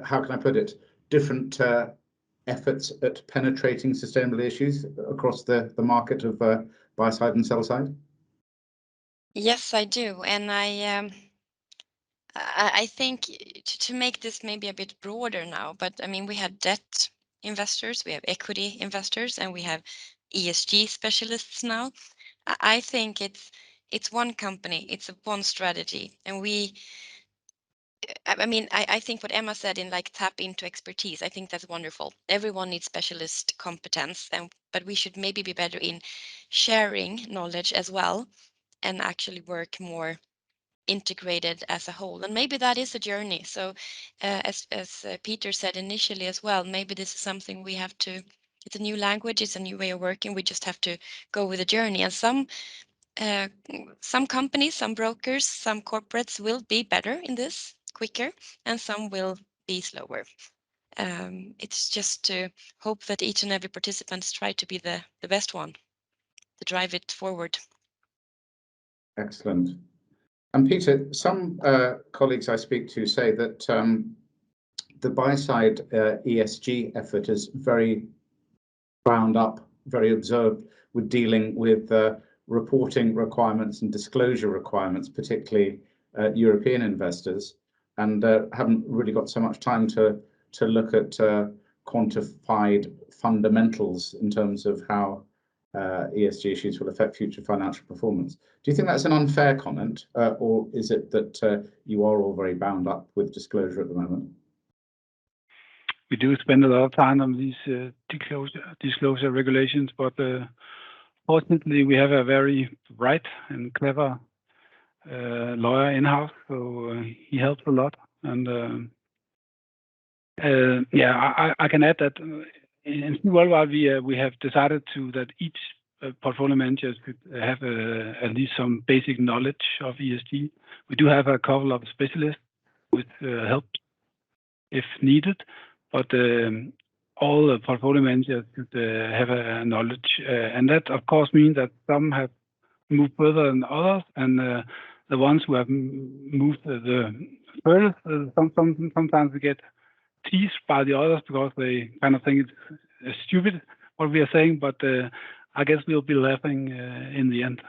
how can I put it, different efforts at penetrating sustainable issues across the market of buy side and sell side? Yes, I do. And I think to make this maybe a bit broader now, but I mean, we have debt investors, we have equity investors, and we have ESG specialists now. I think it's one company, it's one strategy, and I think what Emma said in like tap into expertise, I think that's wonderful. Everyone needs specialist competence, but we should maybe be better in sharing knowledge as well, and actually work more integrated as a whole, and maybe that is a journey. So as Peter said initially as well, maybe this is something we have to, it's a new language, it's a new way of working, we just have to go with the journey. And some companies, some brokers, some corporates will be better in this, quicker, and some will be slower. It's just to hope that each and every participant try to be the best one to drive it forward. Excellent. And Peter, some colleagues I speak to say that the buy-side ESG effort is very bound up, very observed with dealing with reporting requirements and disclosure requirements, particularly European investors, and haven't really got so much time to look at quantified fundamentals in terms of how ESG issues will affect future financial performance. Do you think that's an unfair comment, or is it that you are all very bound up with disclosure at the moment? We do spend a lot of time on these disclosure regulations, but fortunately we have a very bright and clever lawyer in-house, so he helps a lot. And yeah, I can add that in worldwide we have decided that each portfolio manager should have at least some basic knowledge of ESG. We do have a couple of specialists with help if needed, but all the portfolio managers should have a knowledge, and that of course means that some have moved further than others, and the ones who have moved the furthest, sometimes we get teased by the others because they kind of think it's stupid what we are saying, but I guess we'll be laughing in the end.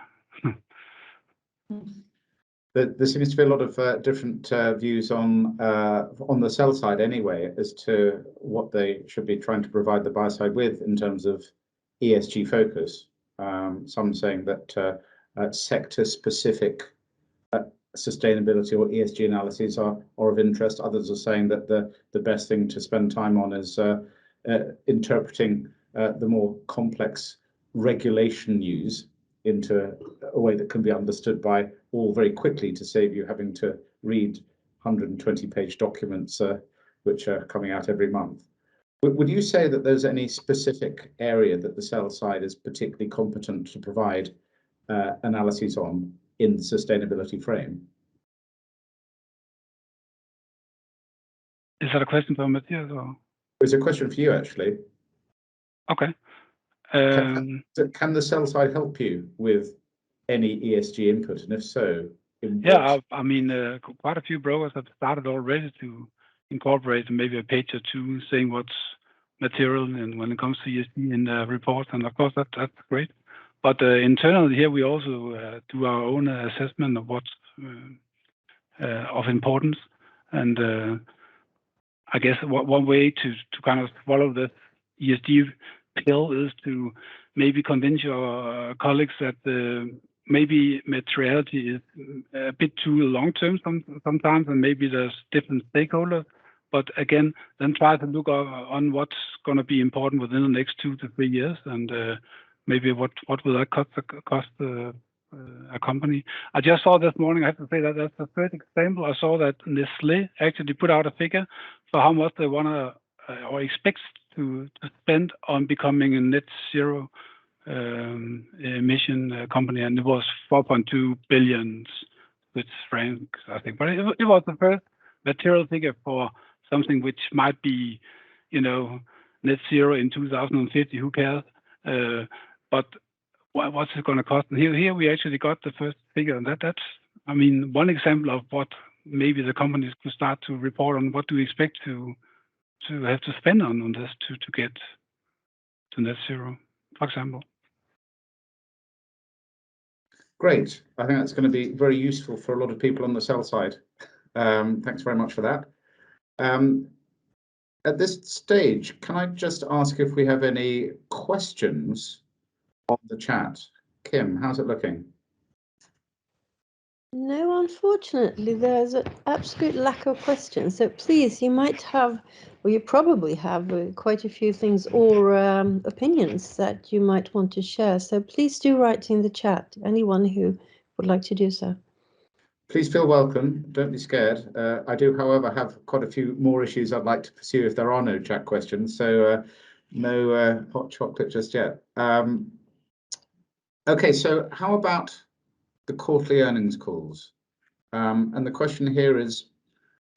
There seems to be a lot of different views on the sell side anyway as to what they should be trying to provide the buy side with in terms of ESG focus. Some saying that sector-specific sustainability or ESG analyses are of interest. Others are saying that the best thing to spend time on is interpreting the more complex regulation news into a way that can be understood by all very quickly to save you having to read 120-page documents which are coming out every month. Would you say that there's any specific area that the sell side is particularly competent to provide analyses on in the sustainability frame? Is that a question for Matthias? Or? It's a question for you, actually. Okay. Can the sell side help you with any ESG input, and if so, yeah, I mean, quite a few brokers have started already to incorporate maybe a page or two saying what's material and when it comes to ESG in the report, and of course that's great. But internally here we also do our own assessment of what's of importance, and I guess one way to kind of follow the ESG pill is to maybe convince your colleagues that maybe materiality is a bit too long-term sometimes, and maybe there's different stakeholders. But again, then try to look on what's going to be important within the next 2 to 3 years, and maybe what will that cost a company. I just saw this morning, I have to say that that's the first example. I saw that Nestlé actually put out a figure for how much they want to or expect to spend on becoming a net zero emission company, and it was 4.2 billion Swiss francs, I think. But it was the first material figure for something which might be, you know, net zero in 2050. Who cares? But what's it going to cost? And here we actually got the first figure, and that's, I mean, one example of what maybe the companies could start to report on. What do we expect to have to spend on this to get to net zero, for example? Great. I think that's going to be very useful for a lot of people on the sell side. Thanks very much for that. At this stage, can I just ask if we have any questions on the chat? Kim, how's it looking? No, unfortunately, there's an absolute lack of questions. So please, you might have, or you probably have quite a few things or opinions that you might want to share. So please do write in the chat, anyone who would like to do so. Please feel welcome. Don't be scared. I do, however, have quite a few more issues I'd like to pursue if there are no chat questions. So no hot chocolate just yet. Okay, so how about the quarterly earnings calls? And the question here is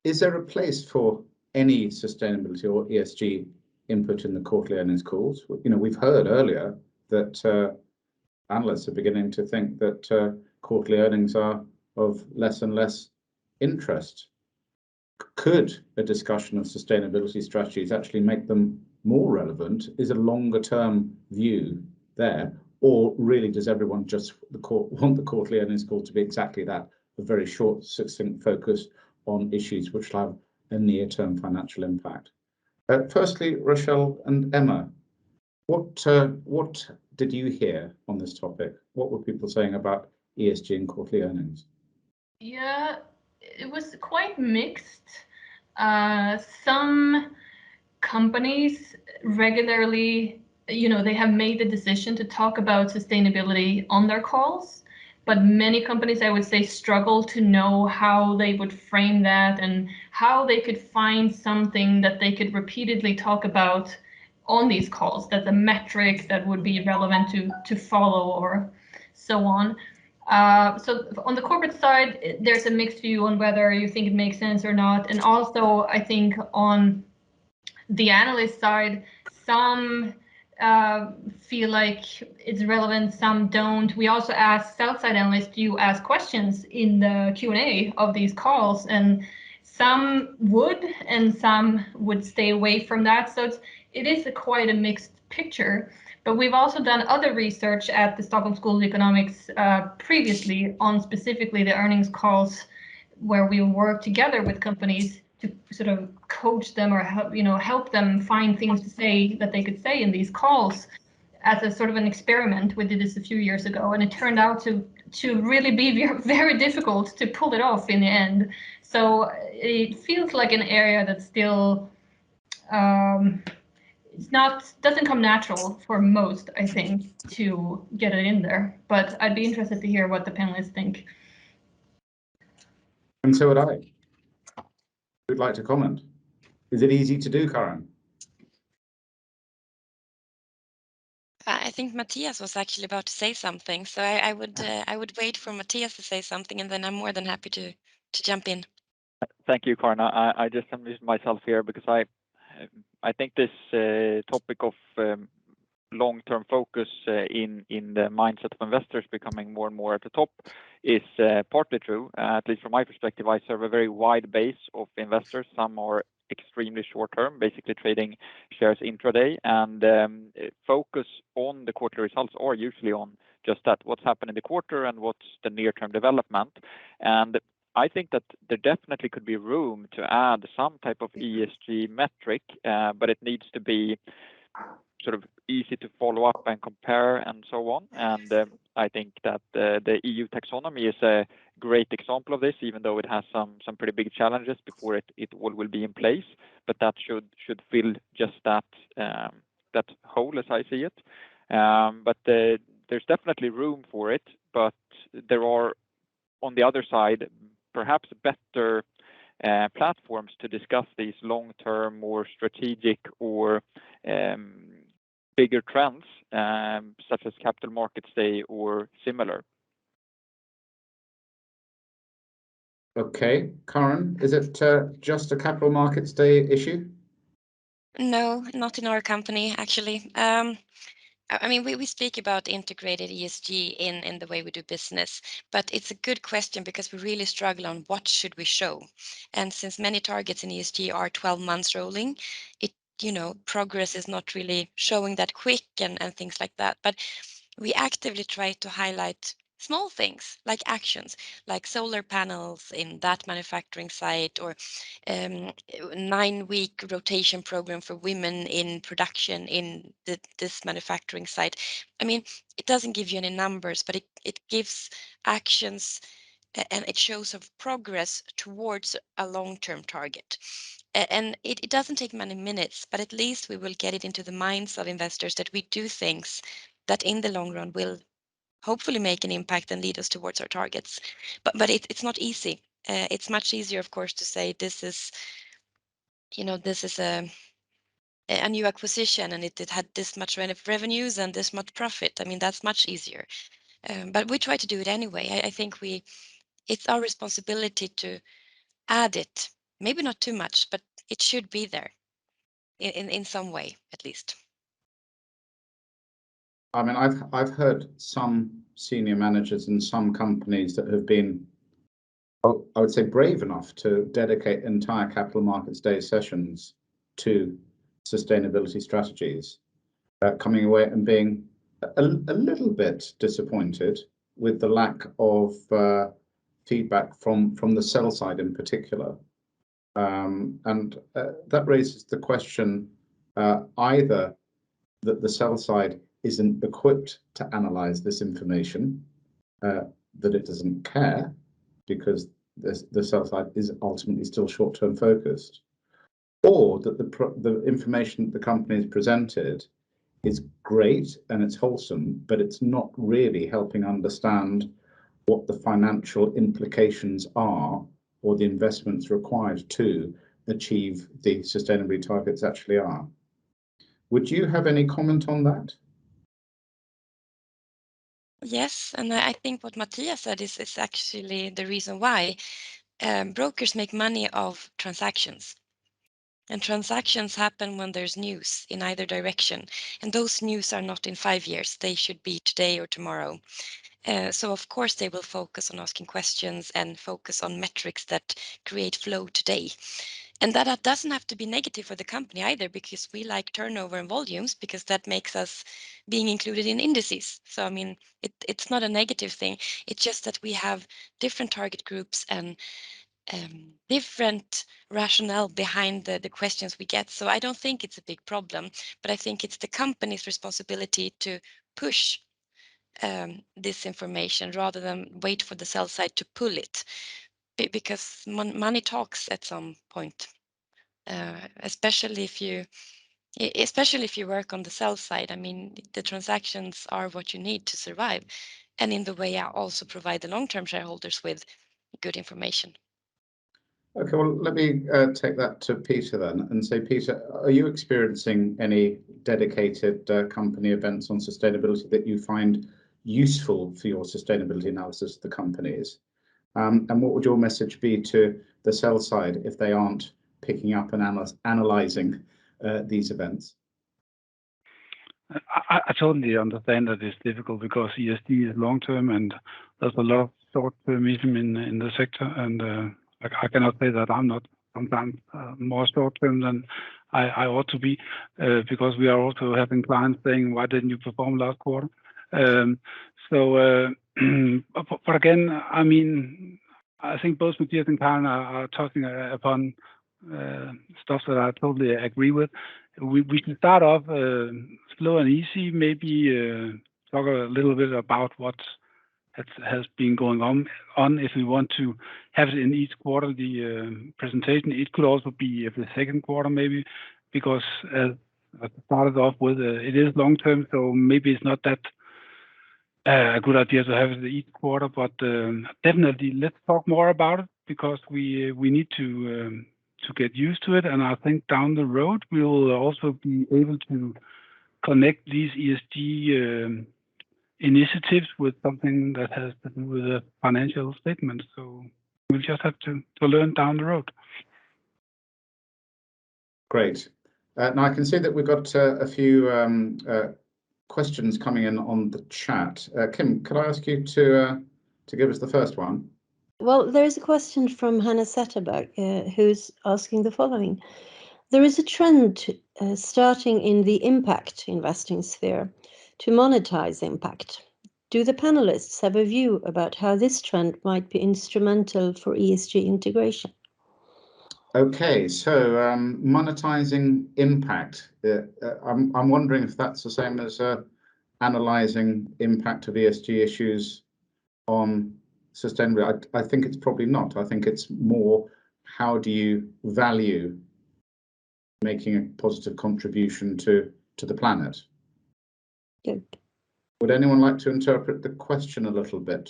there a place for any sustainability or ESG input in the quarterly earnings calls? You know, we've heard earlier that analysts are beginning to think that quarterly earnings are of less and less interest. Could a discussion of sustainability strategies actually make them more relevant? Is a longer term view there, or really does everyone just want the quarterly earnings call to be exactly that, a very short, succinct focus on issues which will have a near-term financial impact? Firstly, Rachelle and Emma, what did you hear on this topic? What were people saying about ESG and quarterly earnings? Yeah, it was quite mixed. Some companies regularly, they have made the decision to talk about sustainability on their calls, but many companies, I would say, struggle to know how they would frame that and how they could find something that they could repeatedly talk about on these calls. That's a metric that would be relevant to follow or so on. So on the corporate side, there's a mixed view on whether you think it makes sense or not. And also, I think on the analyst side, some feel like it's relevant, some don't. We also ask sell-side analysts to ask questions in the Q&A of these calls, and some would and some would stay away from that. So it is quite a mixed picture. But we've also done other research at the Stockholm School of Economics previously on specifically the earnings calls, where we work together with companies to sort of coach them or help them find things to say that they could say in these calls as a sort of an experiment. We did this a few years ago, and it turned out to really be very difficult to pull it off in the end. So it feels like an area that's still doesn't come natural for most, I think, to get it in there. But I'd be interested to hear what the panelists think. And so would I. Who'd like to comment? Is it easy to do, Karen? I think Matthias was actually about to say something, so I would wait for Matthias to say something, and then I'm more than happy to jump in. Thank you, Karen. I just unmuted myself here because I think this topic of long-term focus in the mindset of investors becoming more and more at the top is partly true. At least from my perspective, I serve a very wide base of investors. Some are extremely short-term, basically trading shares intraday, and focus on the quarterly results or usually on just that, what's happened in the quarter and what's the near-term development. And I think that there definitely could be room to add some type of ESG metric, but it needs to be sort of easy to follow up and compare and so on. And I think that the EU taxonomy is a great example of this, even though it has some pretty big challenges before it all will be in place. But that should fill just that hole as I see it. But there's definitely room for it. But there are, on the other side, perhaps better platforms to discuss these long-term, more strategic or bigger trends, such as Capital Markets Day or similar. Okay, Karen, is it just a Capital Markets Day issue? No, not in our company, actually. I mean, we speak about integrated ESG in the way we do business, but it's a good question because we really struggle on what should we show. And since many targets in ESG are 12 months rolling, progress is not really showing that quick and things like that. But we actively try to highlight small things like actions, like solar panels in that manufacturing site, or 9-week rotation program for women in production in this manufacturing site. I mean, it doesn't give you any numbers, but it gives actions and it shows of progress towards a long-term target. And it doesn't take many minutes, but at least we will get it into the minds of investors that we do things that in the long run will hopefully make an impact and lead us towards our targets. But it's not easy. It's much easier, of course, to say this is a new acquisition and it had this much revenues and this much profit. I mean, that's much easier. But we try to do it anyway. I think it's our responsibility to add it. Maybe not too much, but it should be there in some way, at least. I mean, I've heard some senior managers in some companies that have been, I would say, brave enough to dedicate entire capital markets day sessions to sustainability strategies, coming away and being a little bit disappointed with the lack of feedback from the sell side in particular. And that raises the question either that the sell side isn't equipped to analyze this information, that it doesn't care because the sell side is ultimately still short-term focused, or that the information that the company has presented is great and it's wholesome, but it's not really helping understand what the financial implications are or the investments required to achieve the sustainability targets actually are. Would you have any comment on that? Yes, and I think what Matthias said is actually the reason why brokers make money off transactions. And transactions happen when there's news in either direction. And those news are not in 5 years. They should be today or tomorrow. So of course they will focus on asking questions and focus on metrics that create flow today. And that doesn't have to be negative for the company either, because we like turnover and volumes, because that makes us being included in indices. So I mean, it's not a negative thing. It's just that we have different target groups and different rationale behind the questions we get. So I don't think it's a big problem, but I think it's the company's responsibility to push this information rather than wait for the sell side to pull it, because money talks at some point, especially if you work on the sell side. I mean, the transactions are what you need to survive, and in the way I also provide the long-term shareholders with good information. Okay, well, let me take that to Peter then and say, Peter, are you experiencing any dedicated company events on sustainability that you find useful for your sustainability analysis of the companies? And what would your message be to the sell side if they aren't picking up and analyzing these events? I totally understand that it's difficult because ESG is long-term and there's a lot of short-termism in the sector, and I cannot say that I'm not sometimes more short-term than I ought to be, because we are also having clients saying, why didn't you perform last quarter? But again, I mean, I think both Matthias and Karen are talking upon stuff that I totally agree with. We can start off slow and easy, maybe talk a little bit about what has been going on if we want to have it in each quarterly presentation. It could also be the second quarter maybe, because I started off with it is long term, so maybe it's not that a good idea to have it each quarter, but definitely let's talk more about it, because we need to get used to it, and I think down the road we will also be able to connect these ESG initiatives with something that has to do with a financial statement. So we'll just have to learn down the road. Great. Now I can see that we've got a few questions coming in on the chat. Kim, could I ask you to give us the first one? Well, there is a question from Hannah Zetterberg, who's asking the following. There is a trend starting in the impact investing sphere to monetize impact. Do the panelists have a view about how this trend might be instrumental for ESG integration? Okay, so monetizing impact. I'm wondering if that's the same as analyzing impact of ESG issues on sustainability. I think it's probably not. I think it's more, how do you value making a positive contribution to the planet? Good. Would anyone like to interpret the question a little bit?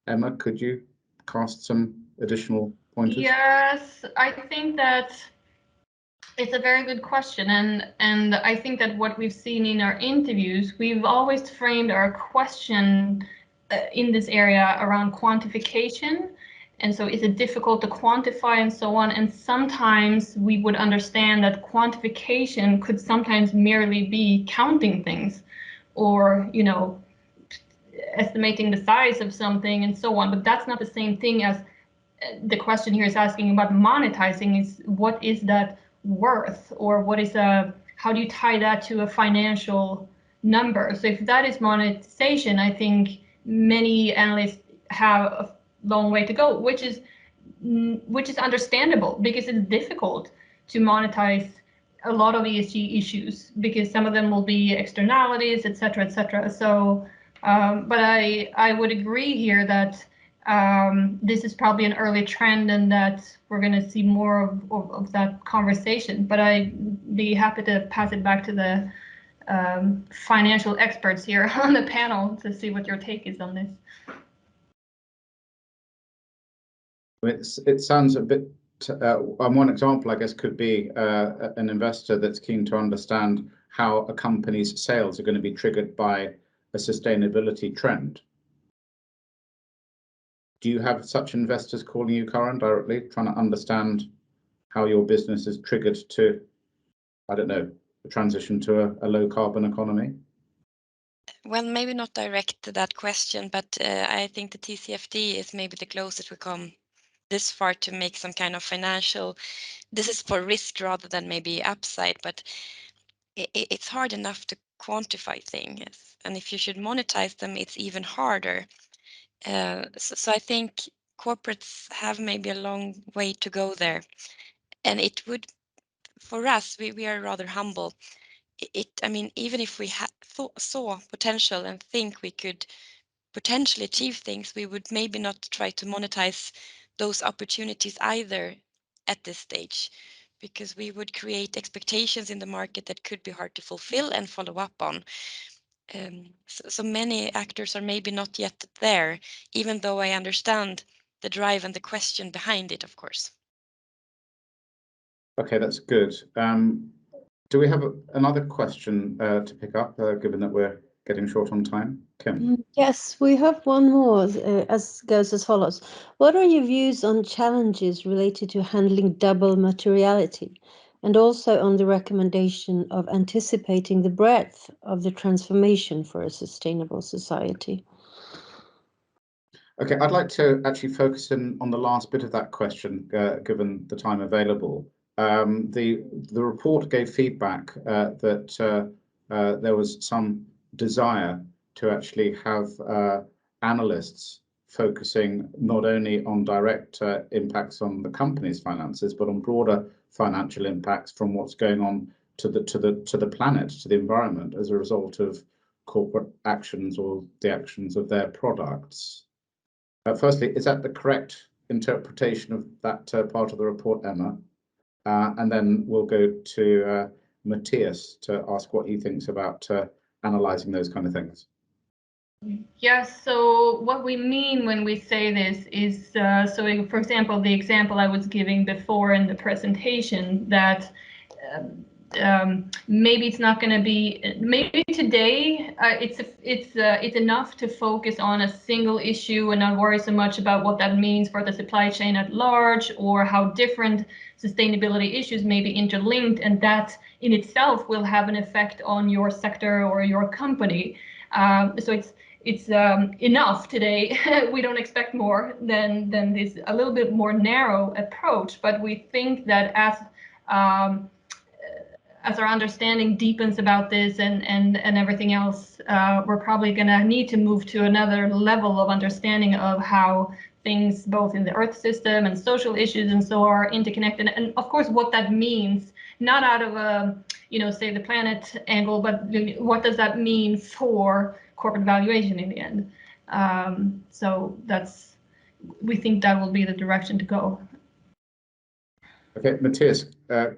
Emma, could you cast some additional pointers? Yes, I think that it's a very good question, and I think that what we've seen in our interviews, we've always framed our question in this area around quantification. And so is it difficult to quantify and so on? And sometimes we would understand that quantification could sometimes merely be counting things or, you know, estimating the size of something and so on. But that's not the same thing as the question here is asking about monetizing. Is what is that worth, or what is how do you tie that to a financial number? So if that is monetization, I think many analysts have a long way to go, which is understandable, because it's difficult to monetize a lot of ESG issues, because some of them will be externalities, etc., etc. So but I would agree here that this is probably an early trend, and that we're going to see more of that conversation. But I'd be happy to pass it back to the financial experts here on the panel to see what your take is on this. It sounds a bit, one example, I guess, could be an investor that's keen to understand how a company's sales are going to be triggered by a sustainability trend. Do you have such investors calling you, Karan, directly, trying to understand how your business is triggered to, I don't know, a transition to a low carbon economy? Well, maybe not direct to that question, but I think the TCFD is maybe the closest we come this far to make some kind of financial. This is for risk rather than maybe upside, but it's hard enough to quantify things, and if you should monetize them, it's even harder. So I think corporates have maybe a long way to go there, and it would, for us, we are rather humble. I mean, even if we saw potential and think we could potentially achieve things, we would maybe not try to monetize those opportunities either at this stage, because we would create expectations in the market that could be hard to fulfill and follow up on. So many actors are maybe not yet there, even though I understand the drive and the question behind it, of course. Okay, that's good. Do we have another question to pick up, given that we're getting short on time? Kim? Yes, we have one more, as goes as follows. What are your views on challenges related to handling double materiality, and also on the recommendation of anticipating the breadth of the transformation for a sustainable society? Okay, I'd like to actually focus in on the last bit of that question, given the time available. The report gave feedback that there was some desire to actually have analysts focusing not only on direct impacts on the company's finances, but on broader financial impacts from what's going on to the planet, to the environment, as a result of corporate actions or the actions of their products. Firstly, is that the correct interpretation of that part of the report, Emma? And then we'll go to Matthias to ask what he thinks about analysing those kind of things. Yes, so what we mean when we say this is, so for example, the example I was giving before in the presentation, that maybe it's not going to be, maybe today it's enough to focus on a single issue and not worry so much about what that means for the supply chain at large, or how different sustainability issues may be interlinked, and that in itself will have an effect on your sector or your company. So it's enough today. We don't expect more than this a little bit more narrow approach, but we think that as our understanding deepens about this and everything else, we're probably going to need to move to another level of understanding of how things both in the Earth system and social issues and so are interconnected, and of course what that means, not out of a, you know, save the planet angle, but what does that mean for corporate valuation in the end. So we think that will be the direction to go. Okay, Matthias,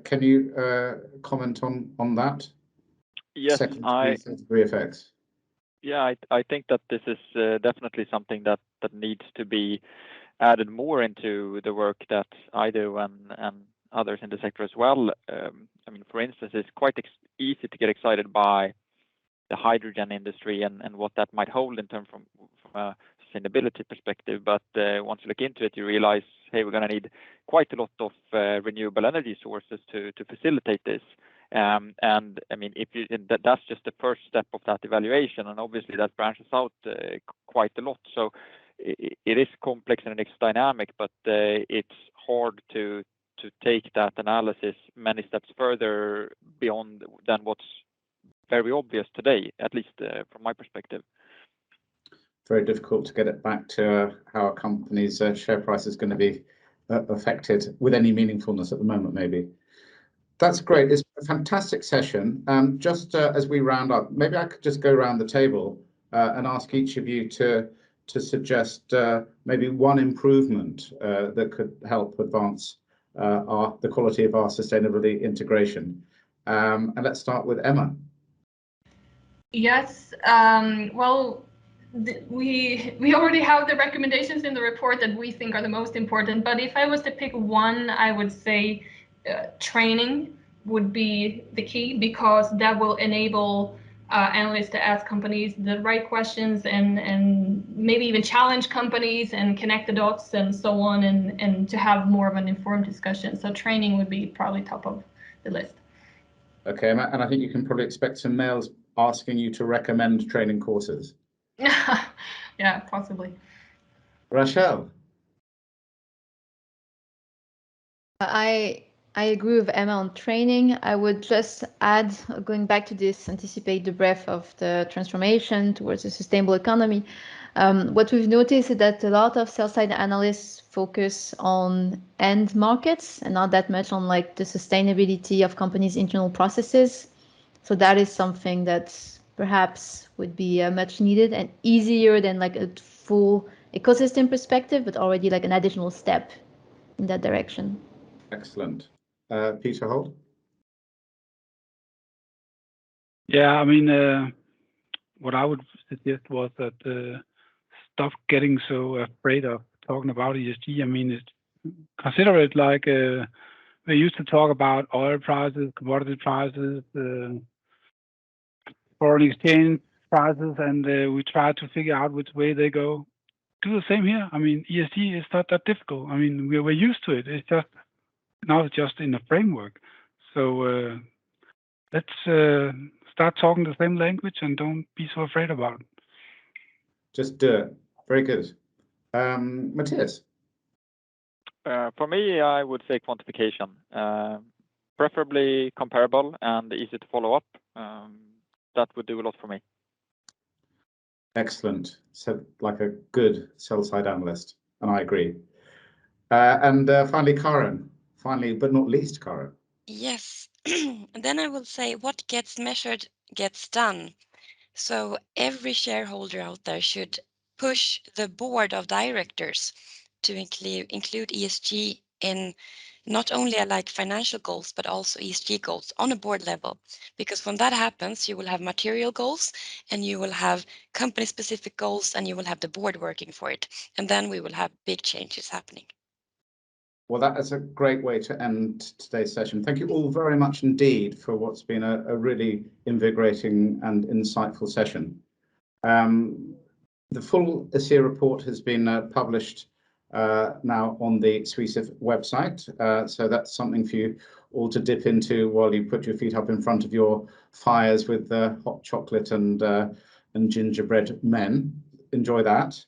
can you comment on that? Yes, Second degree effects. Yeah, I think that this is definitely something that needs to be added more into the work that I do and others in the sector as well. I mean, for instance, it's quite easy to get excited by the hydrogen industry and what that might hold in terms from a sustainability perspective. But once you look into it, you realize, hey, we're going to need quite a lot of renewable energy sources to facilitate this. And I mean, that's just the first step of that evaluation, and obviously that branches out quite a lot. So it is complex and it's dynamic, but it's hard to take that analysis many steps further beyond than what's very obvious today, at least from my perspective. Very difficult to get it back to how a company's share price is going to be affected with any meaningfulness at the moment, maybe. That's great. It's a fantastic session. Just as we round up, maybe I could just go around the table and ask each of you to suggest maybe one improvement that could help advance the quality of our sustainability integration. And let's start with Emma. Yes, well, we already have the recommendations in the report that we think are the most important, but if I was to pick one, I would say training would be the key, because that will enable analysts to ask companies the right questions and maybe even challenge companies and connect the dots and so on, and to have more of an informed discussion. So training would be probably top of the list. Okay, and I think you can probably expect some mails asking you to recommend training courses. Yeah, possibly. Rachelle. I agree with Emma on training. I would just add, going back to this, anticipate the breadth of the transformation towards a sustainable economy. What we've noticed is that a lot of sell-side analysts focus on end markets and not that much on like the sustainability of companies' internal processes. So that is something that perhaps would be much needed and easier than like a full ecosystem perspective, but already like an additional step in that direction. Excellent. Peter Holt? Yeah, I mean, what I would suggest was that stop getting so afraid of talking about ESG. I mean, consider it like we used to talk about oil prices, commodity prices, foreign exchange prices, and we try to figure out which way they go. Do the same here. I mean, ESG is not that difficult. I mean, we're used to it. It's just now it's just in a framework. So let's start talking the same language and don't be so afraid about it. Just do it. Very good. Matthias? For me, I would say quantification, preferably comparable and easy to follow up. That would do a lot for me. Excellent. So like a good sell-side analyst, and I agree. And finally, Karen. Finally, but not least, Karen. Yes, and then I will say what gets measured gets done. So every shareholder out there should push the board of directors to include ESG in not only like financial goals, but also ESG goals on a board level. Because when that happens, you will have material goals and you will have company specific goals and you will have the board working for it. And then we will have big changes happening. Well, that is a great way to end today's session. Thank you all very much indeed for what's been a really invigorating and insightful session. The full ASEA report has been published now on the Swesif website, so that's something for you all to dip into while you put your feet up in front of your fires with hot chocolate and gingerbread men. Enjoy that.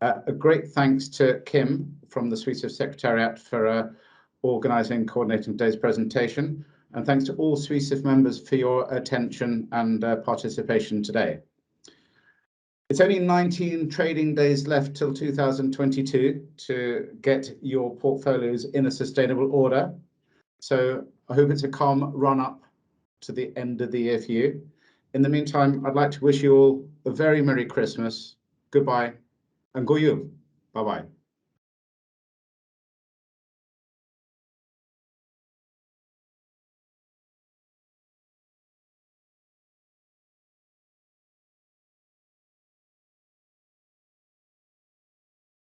A great thanks to Kim from the Swesif Secretariat for organising and coordinating today's presentation, and thanks to all Swesif members for your attention and participation today. It's only 19 trading days left till 2022 to get your portfolios in a sustainable order. So I hope it's a calm run up to the end of the year for you. In the meantime, I'd like to wish you all a very Merry Christmas. Goodbye and god jul. Bye-bye.